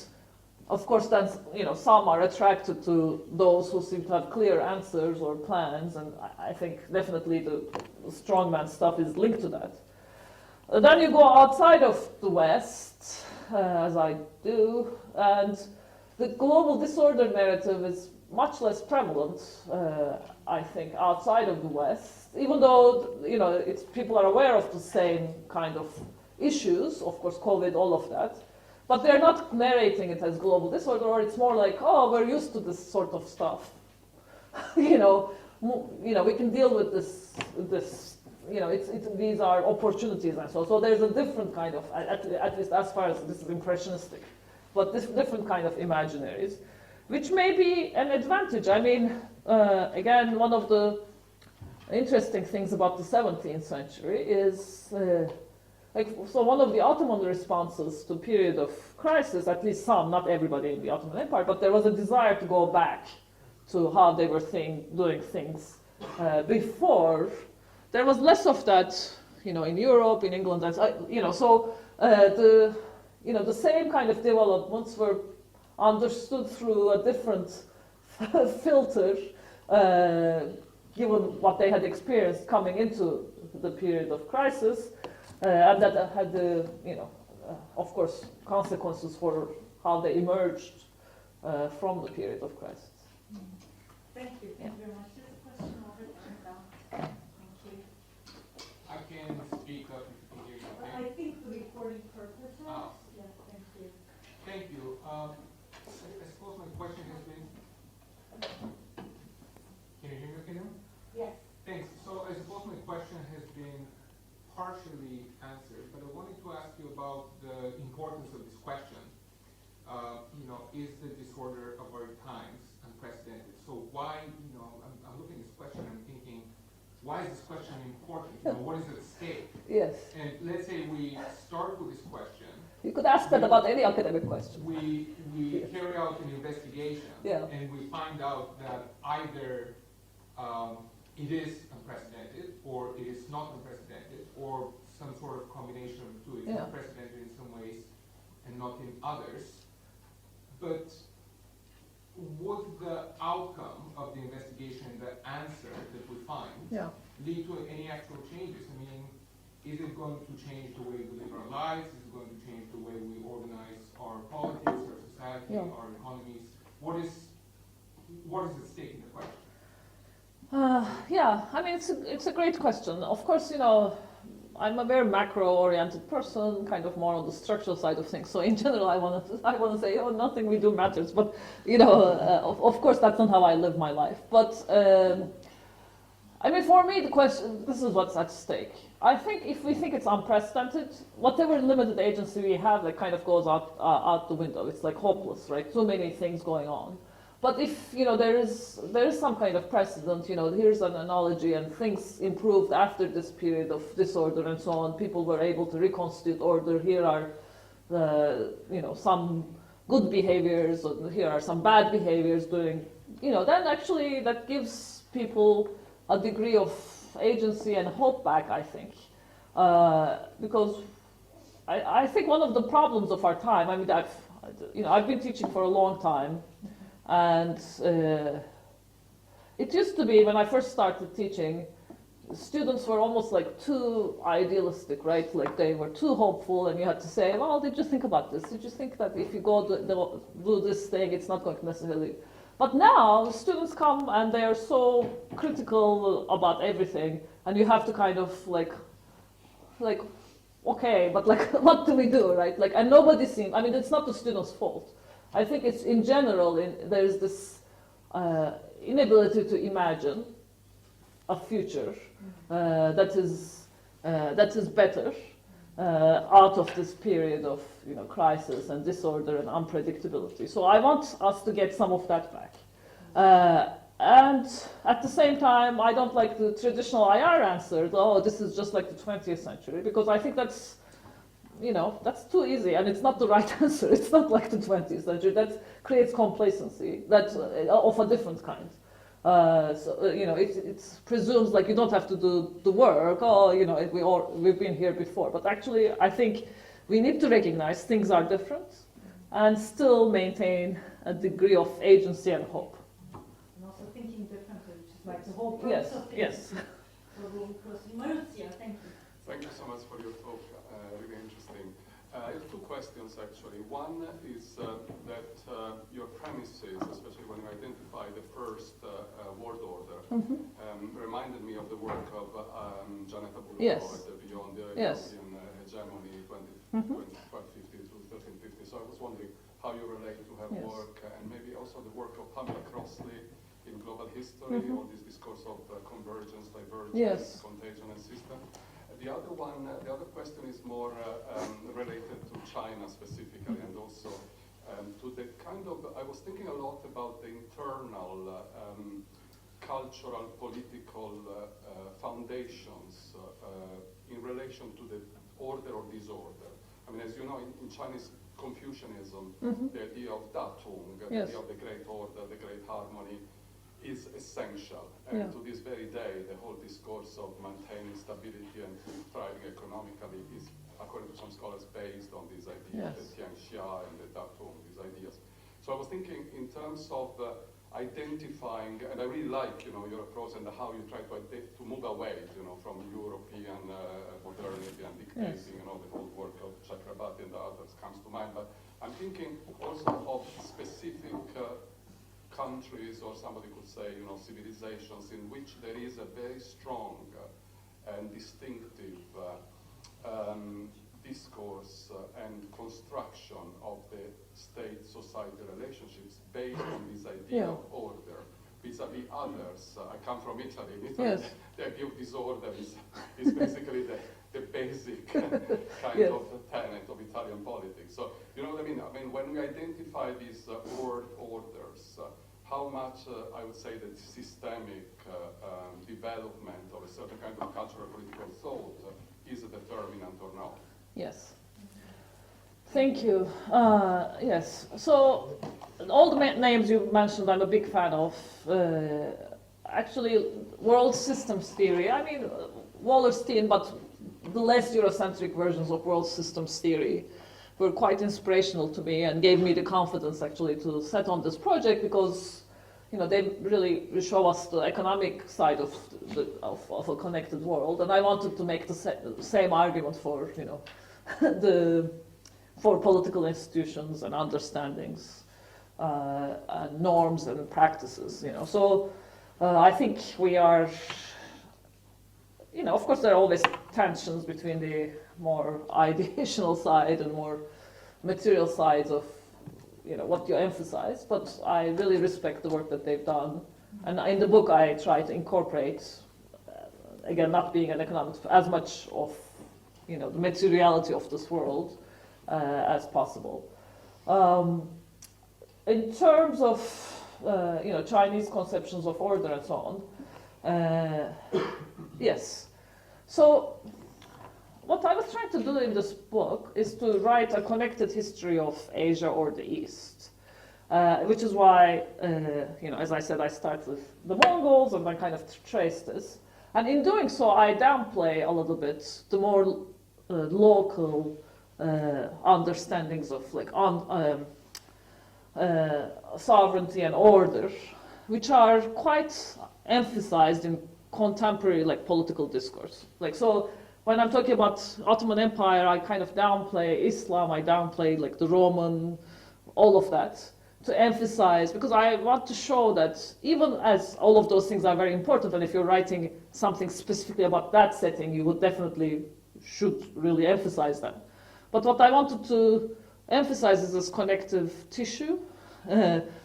of course then, some are attracted to those who seem to have clear answers or plans, and I think definitely the strongman stuff is linked to that. Then you go outside of the West, as I do, and the global disorder narrative is much less prevalent, I think, outside of the West, even though, people are aware of the same kind of issues, of course, COVID, all of that, but they're not narrating it as global disorder, or it's more like, we're used to this sort of stuff. We can deal with this, these are opportunities and so. So there's a different kind of, at least as far as this is impressionistic, but this different kind of imaginaries, which may be an advantage. I mean, again, one of the interesting things about the 17th century is, so one of the Ottoman responses to a period of crisis, at least some, not everybody in the Ottoman Empire, but there was a desire to go back to how they were doing things before. There was less of that, in Europe, in England, and so the same kind of developments were understood through a different filter, given what they had experienced coming into the period of crisis, and that had of course, consequences for how they emerged from the period of crisis. Thank you. Thank you very much. There's a question over there. Thank you. I can speak up if you can hear me. Okay? I think the recording purposes. Yeah, thank you. Thank you. I suppose my question has been. Can you hear me okay now? Yes. Thanks. So I suppose my question has been partially answered, but I wanted to ask you about the importance of this question. Is the disorder of our times unprecedented? So why, I'm looking at this question and I'm thinking, why is this question important? What is at stake? Yes. And let's say we start with this question. You could ask that about any academic question. We carry out an investigation, and we find out that either it is unprecedented, or it is not unprecedented, or some sort of combination of the two. It's unprecedented in some ways and not in others. But would the outcome of the investigation, the answer that we find, lead to any actual changes? I mean, is it going to change the way we live our lives? Is it going to change the way we organize our politics, our society, our economies? What is at stake in the question? I mean, it's a great question. Of course, I'm a very macro-oriented person, kind of more on the structural side of things. So in general, I want to say, nothing we do matters. But of course, that's not how I live my life. But I mean, for me, the question, this is what's at stake. I think if we think it's unprecedented, whatever limited agency we have, that kind of goes out the window. It's like hopeless, right? Too many things going on. But if there is some kind of precedent, here's an analogy, and things improved after this period of disorder and so on. People were able to reconstitute order. Here are some good behaviors, or here are some bad behaviors doing. Then actually that gives people a degree of agency and hope back, I think, because I think one of the problems of our time. I mean, I've been teaching for a long time. And it used to be, when I first started teaching, students were almost like too idealistic, right? Like they were too hopeful, and you had to say, well, did you think about this? Did you think that if you go do this thing, it's not going to necessarily... But now, students come and they are so critical about everything, and you have to kind of like, okay, but like, what do we do, right? Like, and nobody seems... I mean, it's not the students' fault. I think it's in general, there's this inability to imagine a future that is better out of this period of crisis and disorder and unpredictability. So I want us to get some of that back. And at the same time, I don't like the traditional IR answer, oh, this is just like the 20th century, because I think that's too easy, and it's not the right answer. It's not like the 20th century. That creates complacency that's of a different kind. It presumes like you don't have to do the work. Oh, we've been here before. But actually, I think we need to recognize things are different and still maintain a degree of agency and hope. And also thinking differently, which is like the whole purpose of thinking. Yes. Marusia, thank you. Thank you so much for your talk. Really interesting. I have two questions actually. One is that your premises, especially when you identify the first world order, reminded me of the work of Janet Abulford, Beyond the European Hegemony 1250 to 1350. So I was wondering how you relate to her work, and maybe also the work of Pamela Crossley in Global History, or this discourse of convergence, divergence, contagion, and system. The other question is more related to China specifically, and also to the kind of, I was thinking a lot about the internal cultural, political foundations in relation to the order or disorder. I mean, as you know, in Chinese Confucianism, the idea of Datung, the idea of the great order, the great harmony, is essential. And to this very day, the whole discourse of maintaining stability and thriving economically is, according to some scholars, based on these ideas, the Tianxia and the Datung, these ideas. So I was thinking in terms of identifying, and I really like your approach and how you try to move away from European modernity and dictating, the whole work of Chakrabarti and the others comes to mind. But I'm thinking also of specific countries, or somebody could say, civilizations in which there is a very strong and distinctive discourse and construction of the state-society relationships based on this idea of order vis-a-vis others. I come from Italy. In Italy, the idea of disorder is basically the basic kind of tenet of Italian politics. So, you know what I mean? I mean, when we identify these orders, how much, I would say, that systemic development of a certain kind of cultural political thought is a determinant or not? Yes. Thank you. Yes. So, all the names you mentioned, I'm a big fan of. Actually, world systems theory. I mean, Wallerstein, but the less Eurocentric versions of world systems theory were quite inspirational to me and gave me the confidence actually to set on this project, because they really show us the economic side of a connected world, and I wanted to make the same argument for for political institutions and understandings and norms and practices. So I think we are. Of course, there are always tensions between the more ideational side and more material sides of, what you emphasize. But I really respect the work that they've done. And in the book, I try to incorporate, again, not being an economist, as much of, the materiality of this world as possible. In terms of Chinese conceptions of order and so on. Yes. So what I was trying to do in this book is to write a connected history of Asia or the East, which is why, as I said, I start with the Mongols and I kind of trace this. And in doing so, I downplay a little bit the more local understandings of sovereignty and order, which are quite emphasized in contemporary political discourse. So when I'm talking about Ottoman Empire, I kind of downplay Islam, I downplay the Roman, all of that, to emphasize, because I want to show that even as all of those things are very important, and if you're writing something specifically about that setting, you would definitely should really emphasize them. But what I wanted to emphasize is this connective tissue,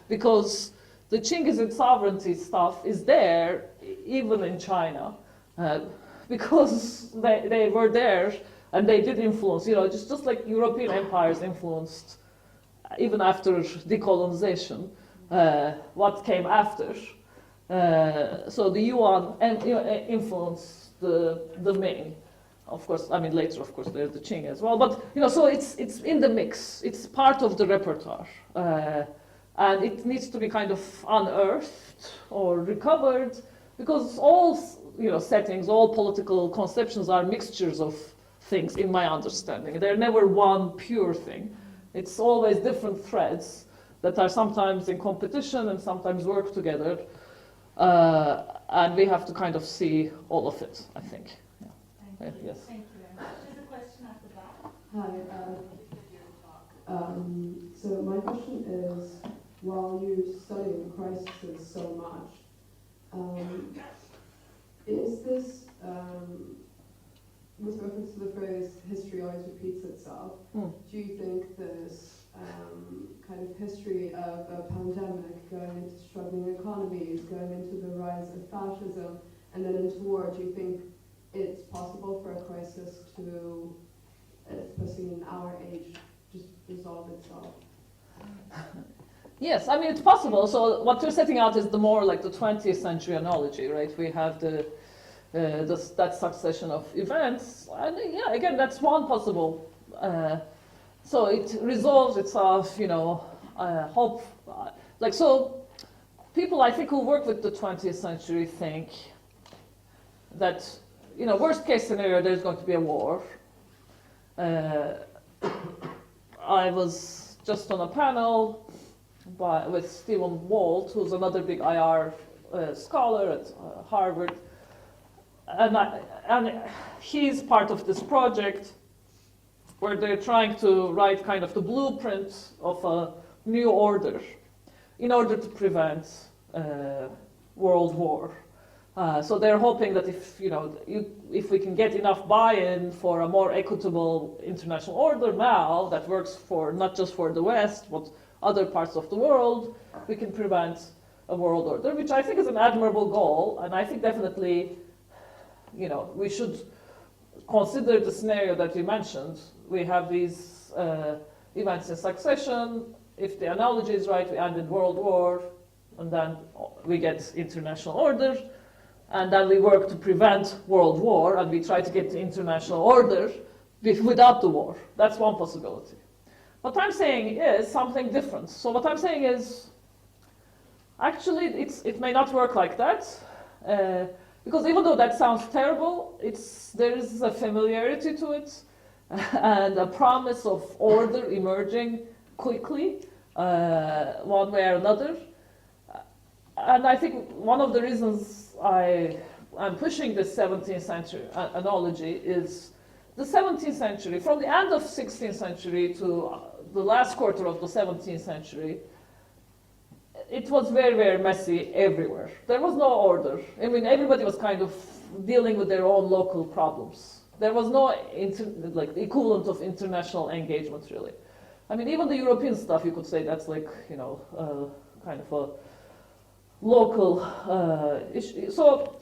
because the Chinggisid sovereignty stuff is there even in China, because they were there and they did influence, just like European empires influenced even after decolonization, what came after. So the Yuan influenced the Ming. Of course, later, of course, there's the Qing as well. But, so it's in the mix. It's part of the repertoire. And it needs to be kind of unearthed or recovered, because all, settings, all political conceptions are mixtures of things, in my understanding. They're never one pure thing. It's always different threads that are sometimes in competition and sometimes work together. And we have to kind of see all of it, I think. Yeah. Thank you. Yes. Thank you very much. There's a question at the back. Hi. So my question is, while you're studying crises so much, is this, with reference to the phrase "history always repeats itself," do you think this kind of history of a pandemic going into struggling economies, going into the rise of fascism, and then into war, do you think it's possible for a crisis to, especially in our age, just resolve itself? Yes, it's possible. So what you're setting out is the more the 20th century analogy, right? We have that succession of events, and yeah, again, that's one possible. So it resolves itself, hope. So people, I think, who work with the 20th century think that, worst case scenario, there's going to be a war. I was just on a panel with Stephen Walt, who's another big IR scholar at Harvard, and he's part of this project where they're trying to write kind of the blueprint of a new order in order to prevent world war. So they're hoping that if we can get enough buy-in for a more equitable international order now that works for not just for the West but other parts of the world, we can prevent a world order, which I think is an admirable goal, and I think definitely, we should consider the scenario that you mentioned. We have these events in succession. If the analogy is right, we end in World War, and then we get international order, and then we work to prevent World War, and we try to get the international order without the war. That's one possibility. What I'm saying is something different. So what I'm saying is, actually, it may not work like that, because even though that sounds terrible, there is a familiarity to it, and a promise of order emerging quickly, one way or another. And I think one of the reasons I'm pushing this 17th century analogy is the 17th century, from the end of 16th century to the last quarter of the 17th century, it was very, very messy everywhere. There was no order. Everybody was kind of dealing with their own local problems. There was no equivalent of international engagement, really. Even the European stuff, you could say that's kind of a local issue. So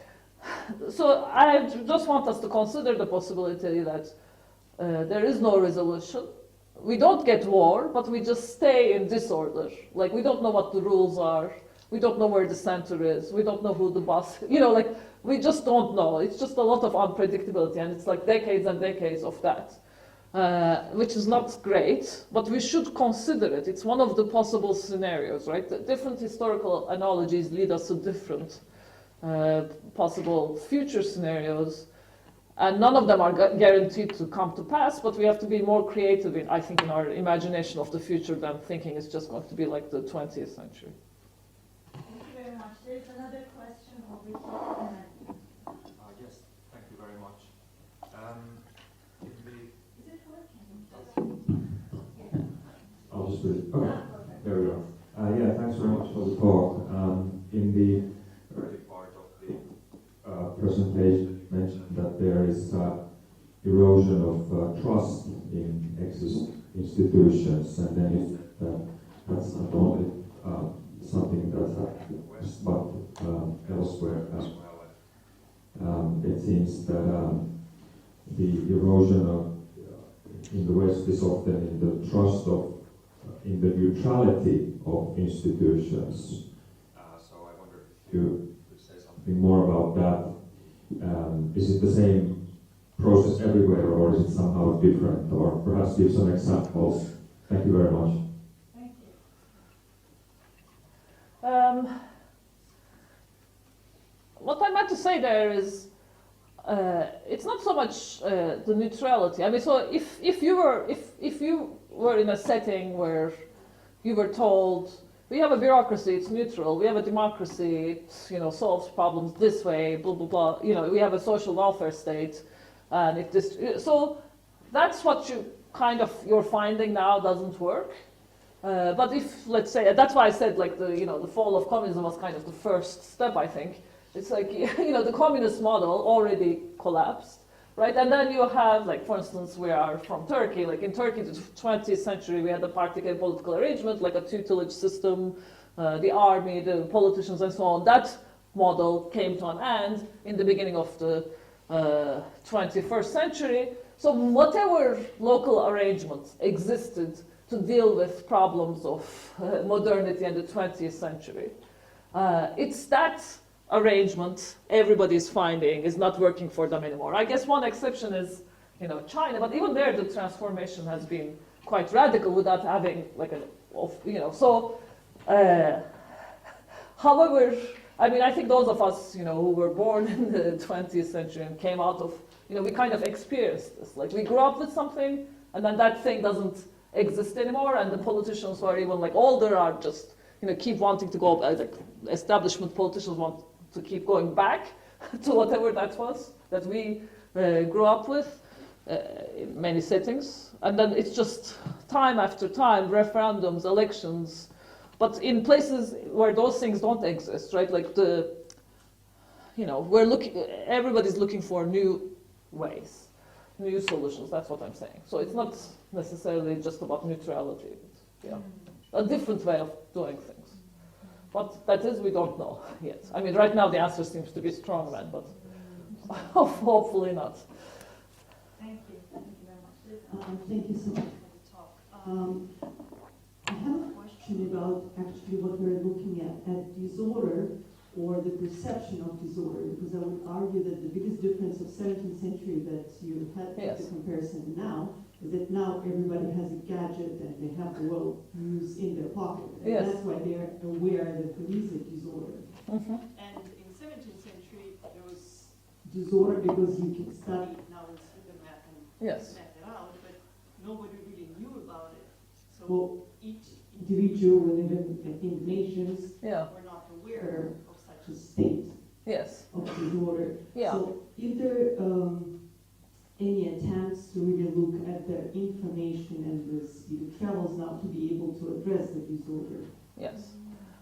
I just want us to consider the possibility that there is no resolution. We don't get war, but we just stay in disorder. We don't know what the rules are. We don't know where the center is. We don't know who the boss, you know, like, we just don't know. It's just a lot of unpredictability, and it's like decades and decades of that, which is not great, but we should consider it. It's one of the possible scenarios, right? The different historical analogies lead us to different possible future scenarios, and none of them are guaranteed to come to pass, but we have to be more creative, I think, in our imagination of the future than thinking it's just going to be like the 20th century. Very much. There's another question over here. Yes, thank you very much. Is it working? I'll just do it. Okay, there we go. Yeah, thanks very much for the talk. In the early part of the presentation, you mentioned that there is erosion of trust in institutions, and then you said that that's not only something that's happening in the West, but elsewhere as well. It seems that the erosion of in the West is often in the trust of, in the neutrality of institutions. So I wonder if you could say something more about that. Is it the same process everywhere, or is it somehow different? Or perhaps give some examples. Thank you very much. Thank you. What I meant to say there is, it's not so much the neutrality. I mean, so if you were in a setting where you were told, we have a bureaucracy, it's neutral. We have a democracy, it solves problems this way, blah blah blah. We have a social welfare state, and so that's what you're finding now doesn't work. But if, let's say, that's why I said like the fall of communism was kind of the first step, I think. It's like, the communist model already collapsed, right? And then you have, like, for instance, we are from Turkey. Like, in Turkey, the 20th century, we had the particular political arrangement, like a tutelage system, the army, the politicians, and so on. That model came to an end in the beginning of the 21st century. So whatever local arrangements existed to deal with problems of modernity in the 20th century, it's that arrangement everybody's finding is not working for them anymore. I guess one exception is, China, but even there the transformation has been quite radical without having like however, I mean, I think those of us, who were born in the 20th century and came out of, we kind of experienced this. Like, we grew up with something, and then that thing doesn't exist anymore, and the politicians who are even like older are just, keep wanting to go, like establishment politicians want to keep going back to whatever that was that we grew up with in many settings. And then it's just time after time, referendums, elections, but in places where those things don't exist, right? Like everybody's looking for new ways, new solutions, that's what I'm saying. So it's not necessarily just about neutrality, a different way of doing things. What that is, we don't know yet. I mean, right now the answer seems to be strongman, but hopefully not. Thank you. Thank you very much. Thank you so much for the talk. I have a question about actually what we're looking at disorder or the perception of disorder, because I would argue that the biggest difference of 17th century that you had the comparison now is that now everybody has a gadget and they have the world news in their pocket. And that's why they're aware that there is a disorder. Mm-hmm. And in 17th century, there was disorder because you can study it now with the math and map it out, but nobody really knew about it. So each individual and even I think nations were not aware of such a state of disorder. So is there any attempts to really look at the information and the speed of travels now to be able to address the disorder? Yes.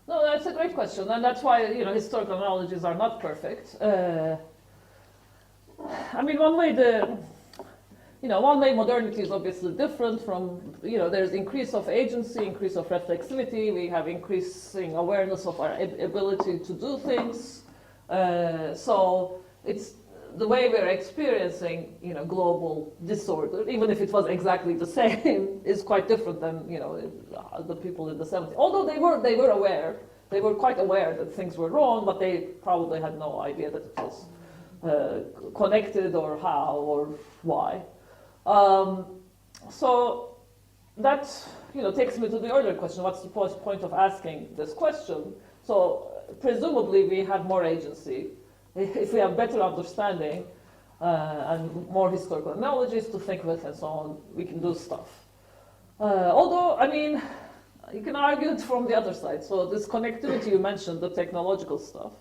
No, that's a great question, and that's why historical analogies are not perfect. I mean, one way modernity is obviously different from there's increase of agency, increase of reflexivity. We have increasing awareness of our ability to do things. So it's the way we're experiencing, global disorder, even if it was exactly the same, is quite different than, the people in the 70s. Although they were aware, They were quite aware that things were wrong, but they probably had no idea that it was connected or how or why. So that takes me to the earlier question, what's the point of asking this question? So presumably we have more agency. If we have better understanding and more historical analogies to think with and so on, we can do stuff. Although, I mean, you can argue it from the other side. So this connectivity you mentioned, the technological stuff,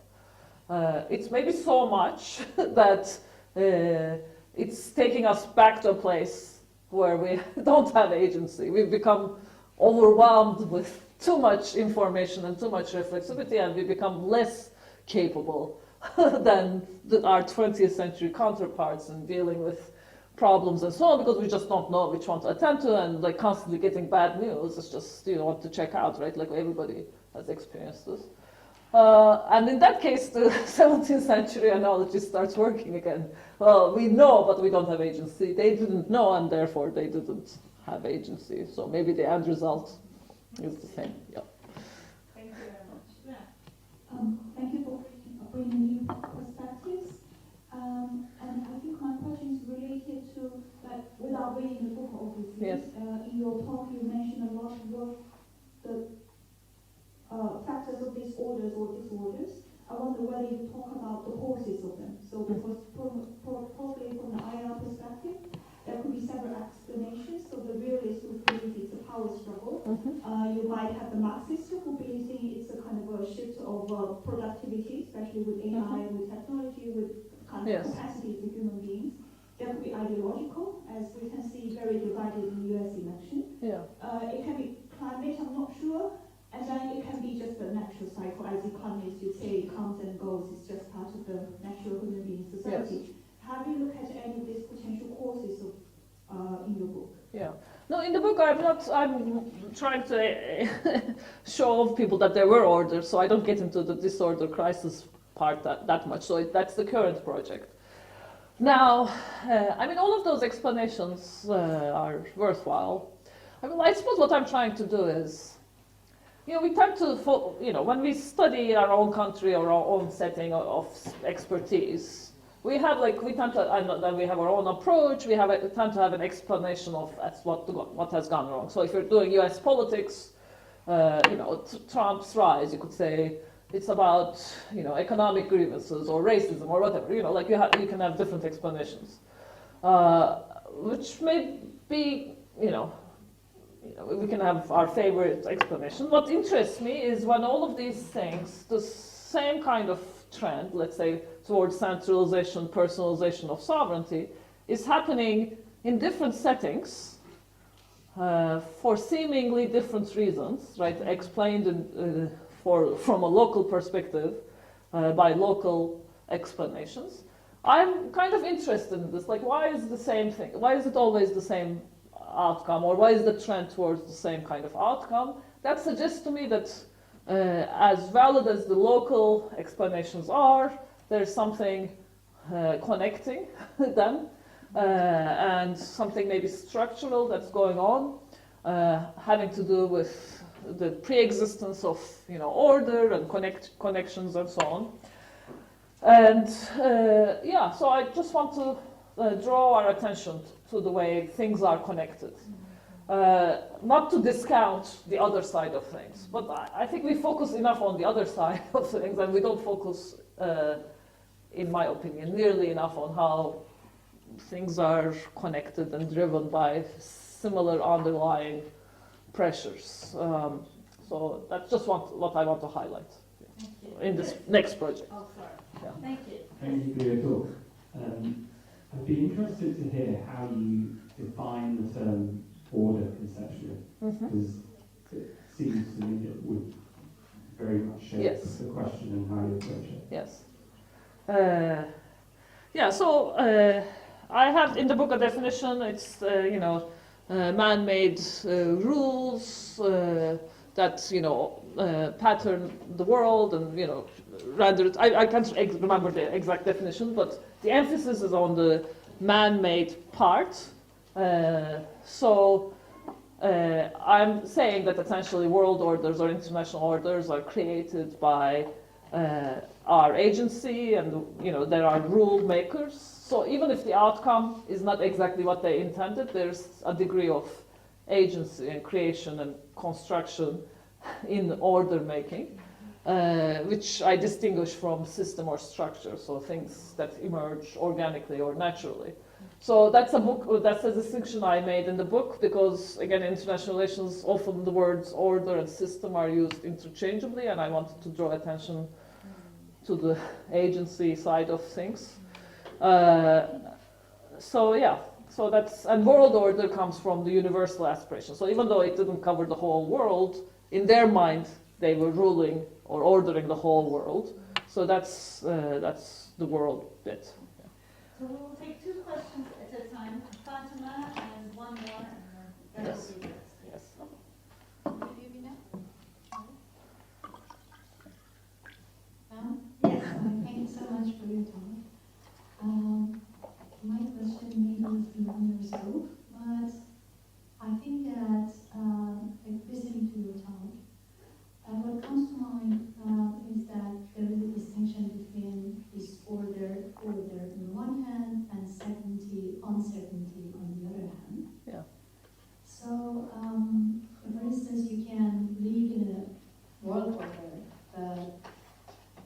it's maybe so much that it's taking us back to a place where we don't have agency. We've become overwhelmed with too much information and too much reflexivity, and we become less capable than our 20th century counterparts in dealing with problems and so on, because we just don't know which one to attend to, and like constantly getting bad news is just want to check out, right? Like everybody has experienced this. And in that case, the 17th century analogy starts working again. Well, we know, but we don't have agency. They didn't know, and therefore they didn't have agency. So maybe the end result is the same. Yeah. Thank you very much. Yeah. Thank you for bringing new perspectives. And I think my question is related to, like, without reading the book, obviously. Yes. In your talk, you mentioned a lot of the factors of disorders or disorders. I wonder whether you talk about the causes of them. So, because probably from the IR perspective, there could be several explanations. So, the realist who believes it's a power struggle. You might have the Marxist who believes it's a kind of a shift of productivity, especially with AI, with technology, with kind of capacities of human beings. There could be ideological, as we can see very divided in the US election. Yeah. It can be climate, I'm not sure. And then it can be just a natural cycle, as economists would say, it comes and goes, it's just part of the natural human being society. Yes. Have you looked at any of these potential causes of, in your book? Yeah. No, in the book I'm trying to show people that there were orders, so I don't get into the disorder crisis part that much, so that's the current project. Now, I mean, all of those explanations are worthwhile. I mean, I suppose what I'm trying to do is, we tend to, when we study our own country or our own setting of expertise, we have we tend to, and we have our own approach. We tend to have an explanation of what has gone wrong. So if you're doing U.S. politics, Trump's rise, you could say it's about economic grievances or racism or whatever. You can have different explanations, which may be we can have our favorite explanation. What interests me is when all of these things, the same kind of trend, let's say, towards centralization, personalization of sovereignty, is happening in different settings for seemingly different reasons, right? Explained from a local perspective by local explanations. I'm kind of interested in this. Like, why is the same thing? Why is it always the same outcome, or why is the trend towards the same kind of outcome? That suggests to me that as valid as the local explanations are, there's something connecting them, and something maybe structural that's going on, having to do with the pre-existence of order and connections and so on. And so I just want to draw our attention to the way things are connected. Not to discount the other side of things, but I think we focus enough on the other side of things, and we don't focus, in my opinion, nearly enough on how things are connected and driven by similar underlying pressures. So that's just what I want to highlight in this next project. Oh, sorry. Yeah. Thank you. Thank you for your talk. I'd be interested to hear how you define the term order conceptually, because it seems to me it would very much shape the question and how you approach it. Yes. So I have in the book a definition. It's man-made rules that pattern the world and render it. I can't remember the exact definition, but the emphasis is on the man-made part. So I'm saying that essentially world orders or international orders are created by our agency, and there are rule makers. So even if the outcome is not exactly what they intended, there's a degree of agency and creation and construction in order making, which I distinguish from system or structure, so things that emerge organically or naturally. So that's a distinction I made in the book, because again, in international relations, often the words order and system are used interchangeably, and I wanted to draw attention to the agency side of things. And world order comes from the universal aspiration. So even though it didn't cover the whole world, in their mind they were ruling or ordering the whole world. So that's the world bit. So we'll take 2 questions at a time. Fatima and one more. And yes. Yes. Yes, thank you so much for your talk. My question maybe is beyond your scope, but I think that listening to your talk, what comes to mind is that there is a distinction between disorder, order on one hand, and uncertainty on the other hand. Yeah. So, for instance, you can live in a world order, but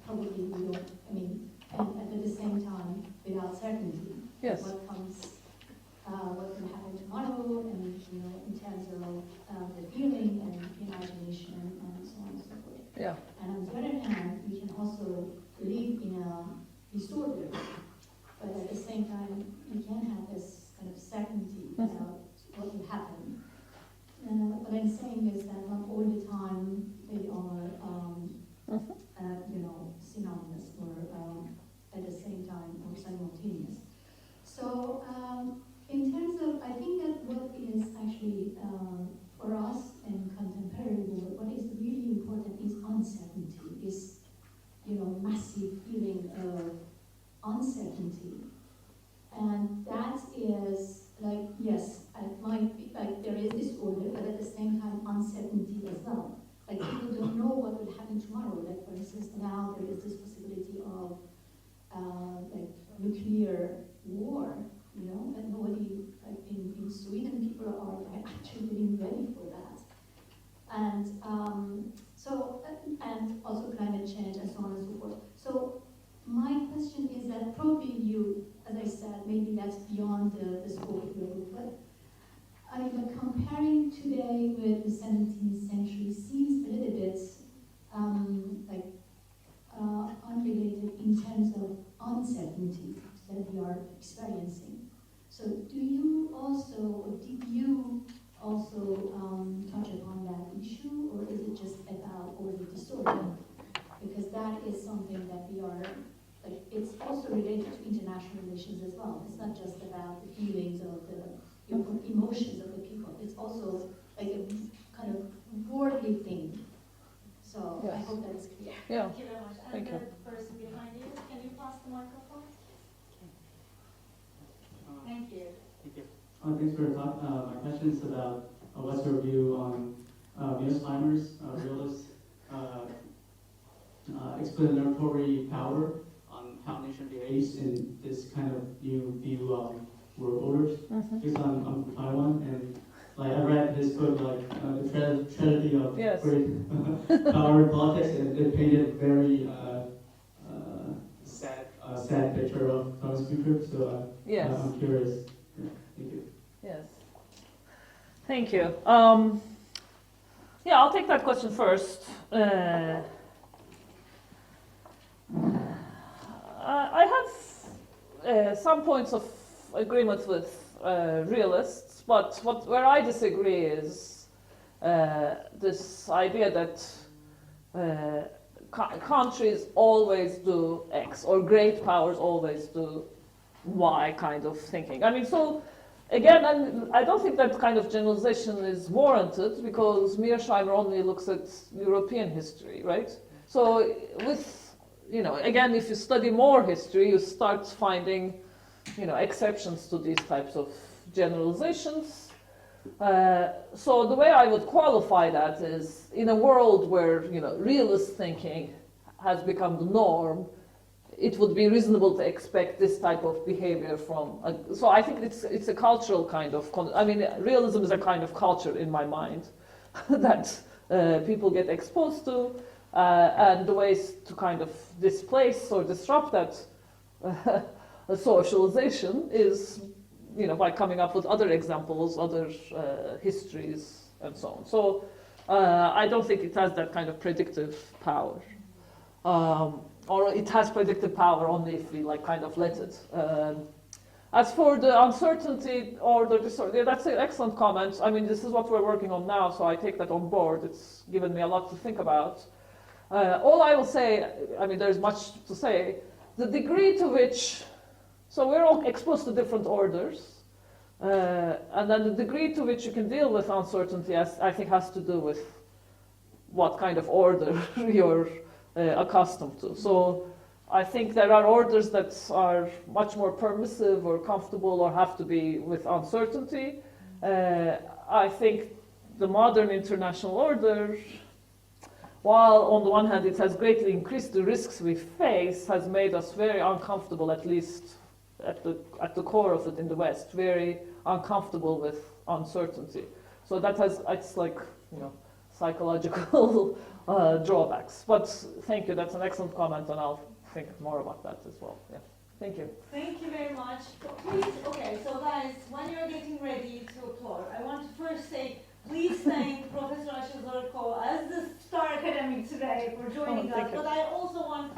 probably we don't, and at the same time, without certainty. Yes. What can happen tomorrow, and in terms of the feeling and imagination and so on and so forth. Yeah. And on the other hand, we can also live in a disorder, but at the same time, we can have this kind of certainty about what will happen. What I'm saying is that not all the time they are, synonymous or at the same time or simultaneous. So in terms of, I think that what is actually for us in contemporary world, what is really important is uncertainty, is massive feeling of uncertainty, and that is like, yes, it might be like there is disorder, but at the same time uncertainty as well. Like people don't know what will happen tomorrow. Like for instance, now there is this possibility of like nuclear war, and nobody, like in Sweden, people are actually getting ready for that. And and also climate change and so on and so forth. So my question is that probably you, as I said, maybe that's beyond the scope of your book, but comparing today with the 17th century seems a little bit unrelated in terms of uncertainty that we are experiencing. So did you also touch upon that issue, or is it just about order disorder? Because that is something that we are, it's also related to international relations as well. It's not just about the feelings of the emotions of the people. It's also like a kind of worldly thing. So yes. I hope that's clear. Yeah. Thank you very much. And the person behind you, can you pass the microphone? Thank you. Thank you. Thanks for your talk. My question is about what's your view on Venus Heimer's realist explanatory power on how nation behaves in this kind of new view of world orders. Because I'm from Taiwan, and I read this book, the tragedy of great power in politics, and it painted very sad picture of Taiwan's future. So I'm curious. Thank you. Yes. Thank you. I'll take that question first. I have some points of agreement with realists, but where I disagree is this idea that countries always do X, or great powers always do Y kind of thinking. So again, I don't think that kind of generalization is warranted, because Mearsheimer only looks at European history, right? So again, if you study more history, you start finding exceptions to these types of generalizations. So the way I would qualify that is, in a world where realist thinking has become the norm, it would be reasonable to expect this type of behavior from. So I think it's a cultural kind of. Realism is a kind of culture in my mind that people get exposed to, and the ways to kind of displace or disrupt that socialization is, by coming up with other examples, other histories, and so on. So I don't think it has that kind of predictive power. Or it has predictive power only if we kind of let it. As for the uncertainty or the disorder, that's an excellent comment. This is what we're working on now, so I take that on board. It's given me a lot to think about. All I will say, there's much to say, the degree to which, so we're all exposed to different orders, and then the degree to which you can deal with uncertainty, I think, has to do with what kind of order you're accustomed to. So I think there are orders that are much more permissive or comfortable or have to be with uncertainty. I think the modern international order, while on the one hand it has greatly increased the risks we face, has made us very uncomfortable, at least at the core of it in the West, very uncomfortable with uncertainty. So that has, it's psychological drawbacks. But thank you, that's an excellent comment, and I'll think more about that as well. Yeah. Thank you. Thank you very much. Please, okay, so guys, when you're getting ready to applaud, I want to first say, please thank Professor Ayşe Zarakol as the star academic today for joining us. But I also want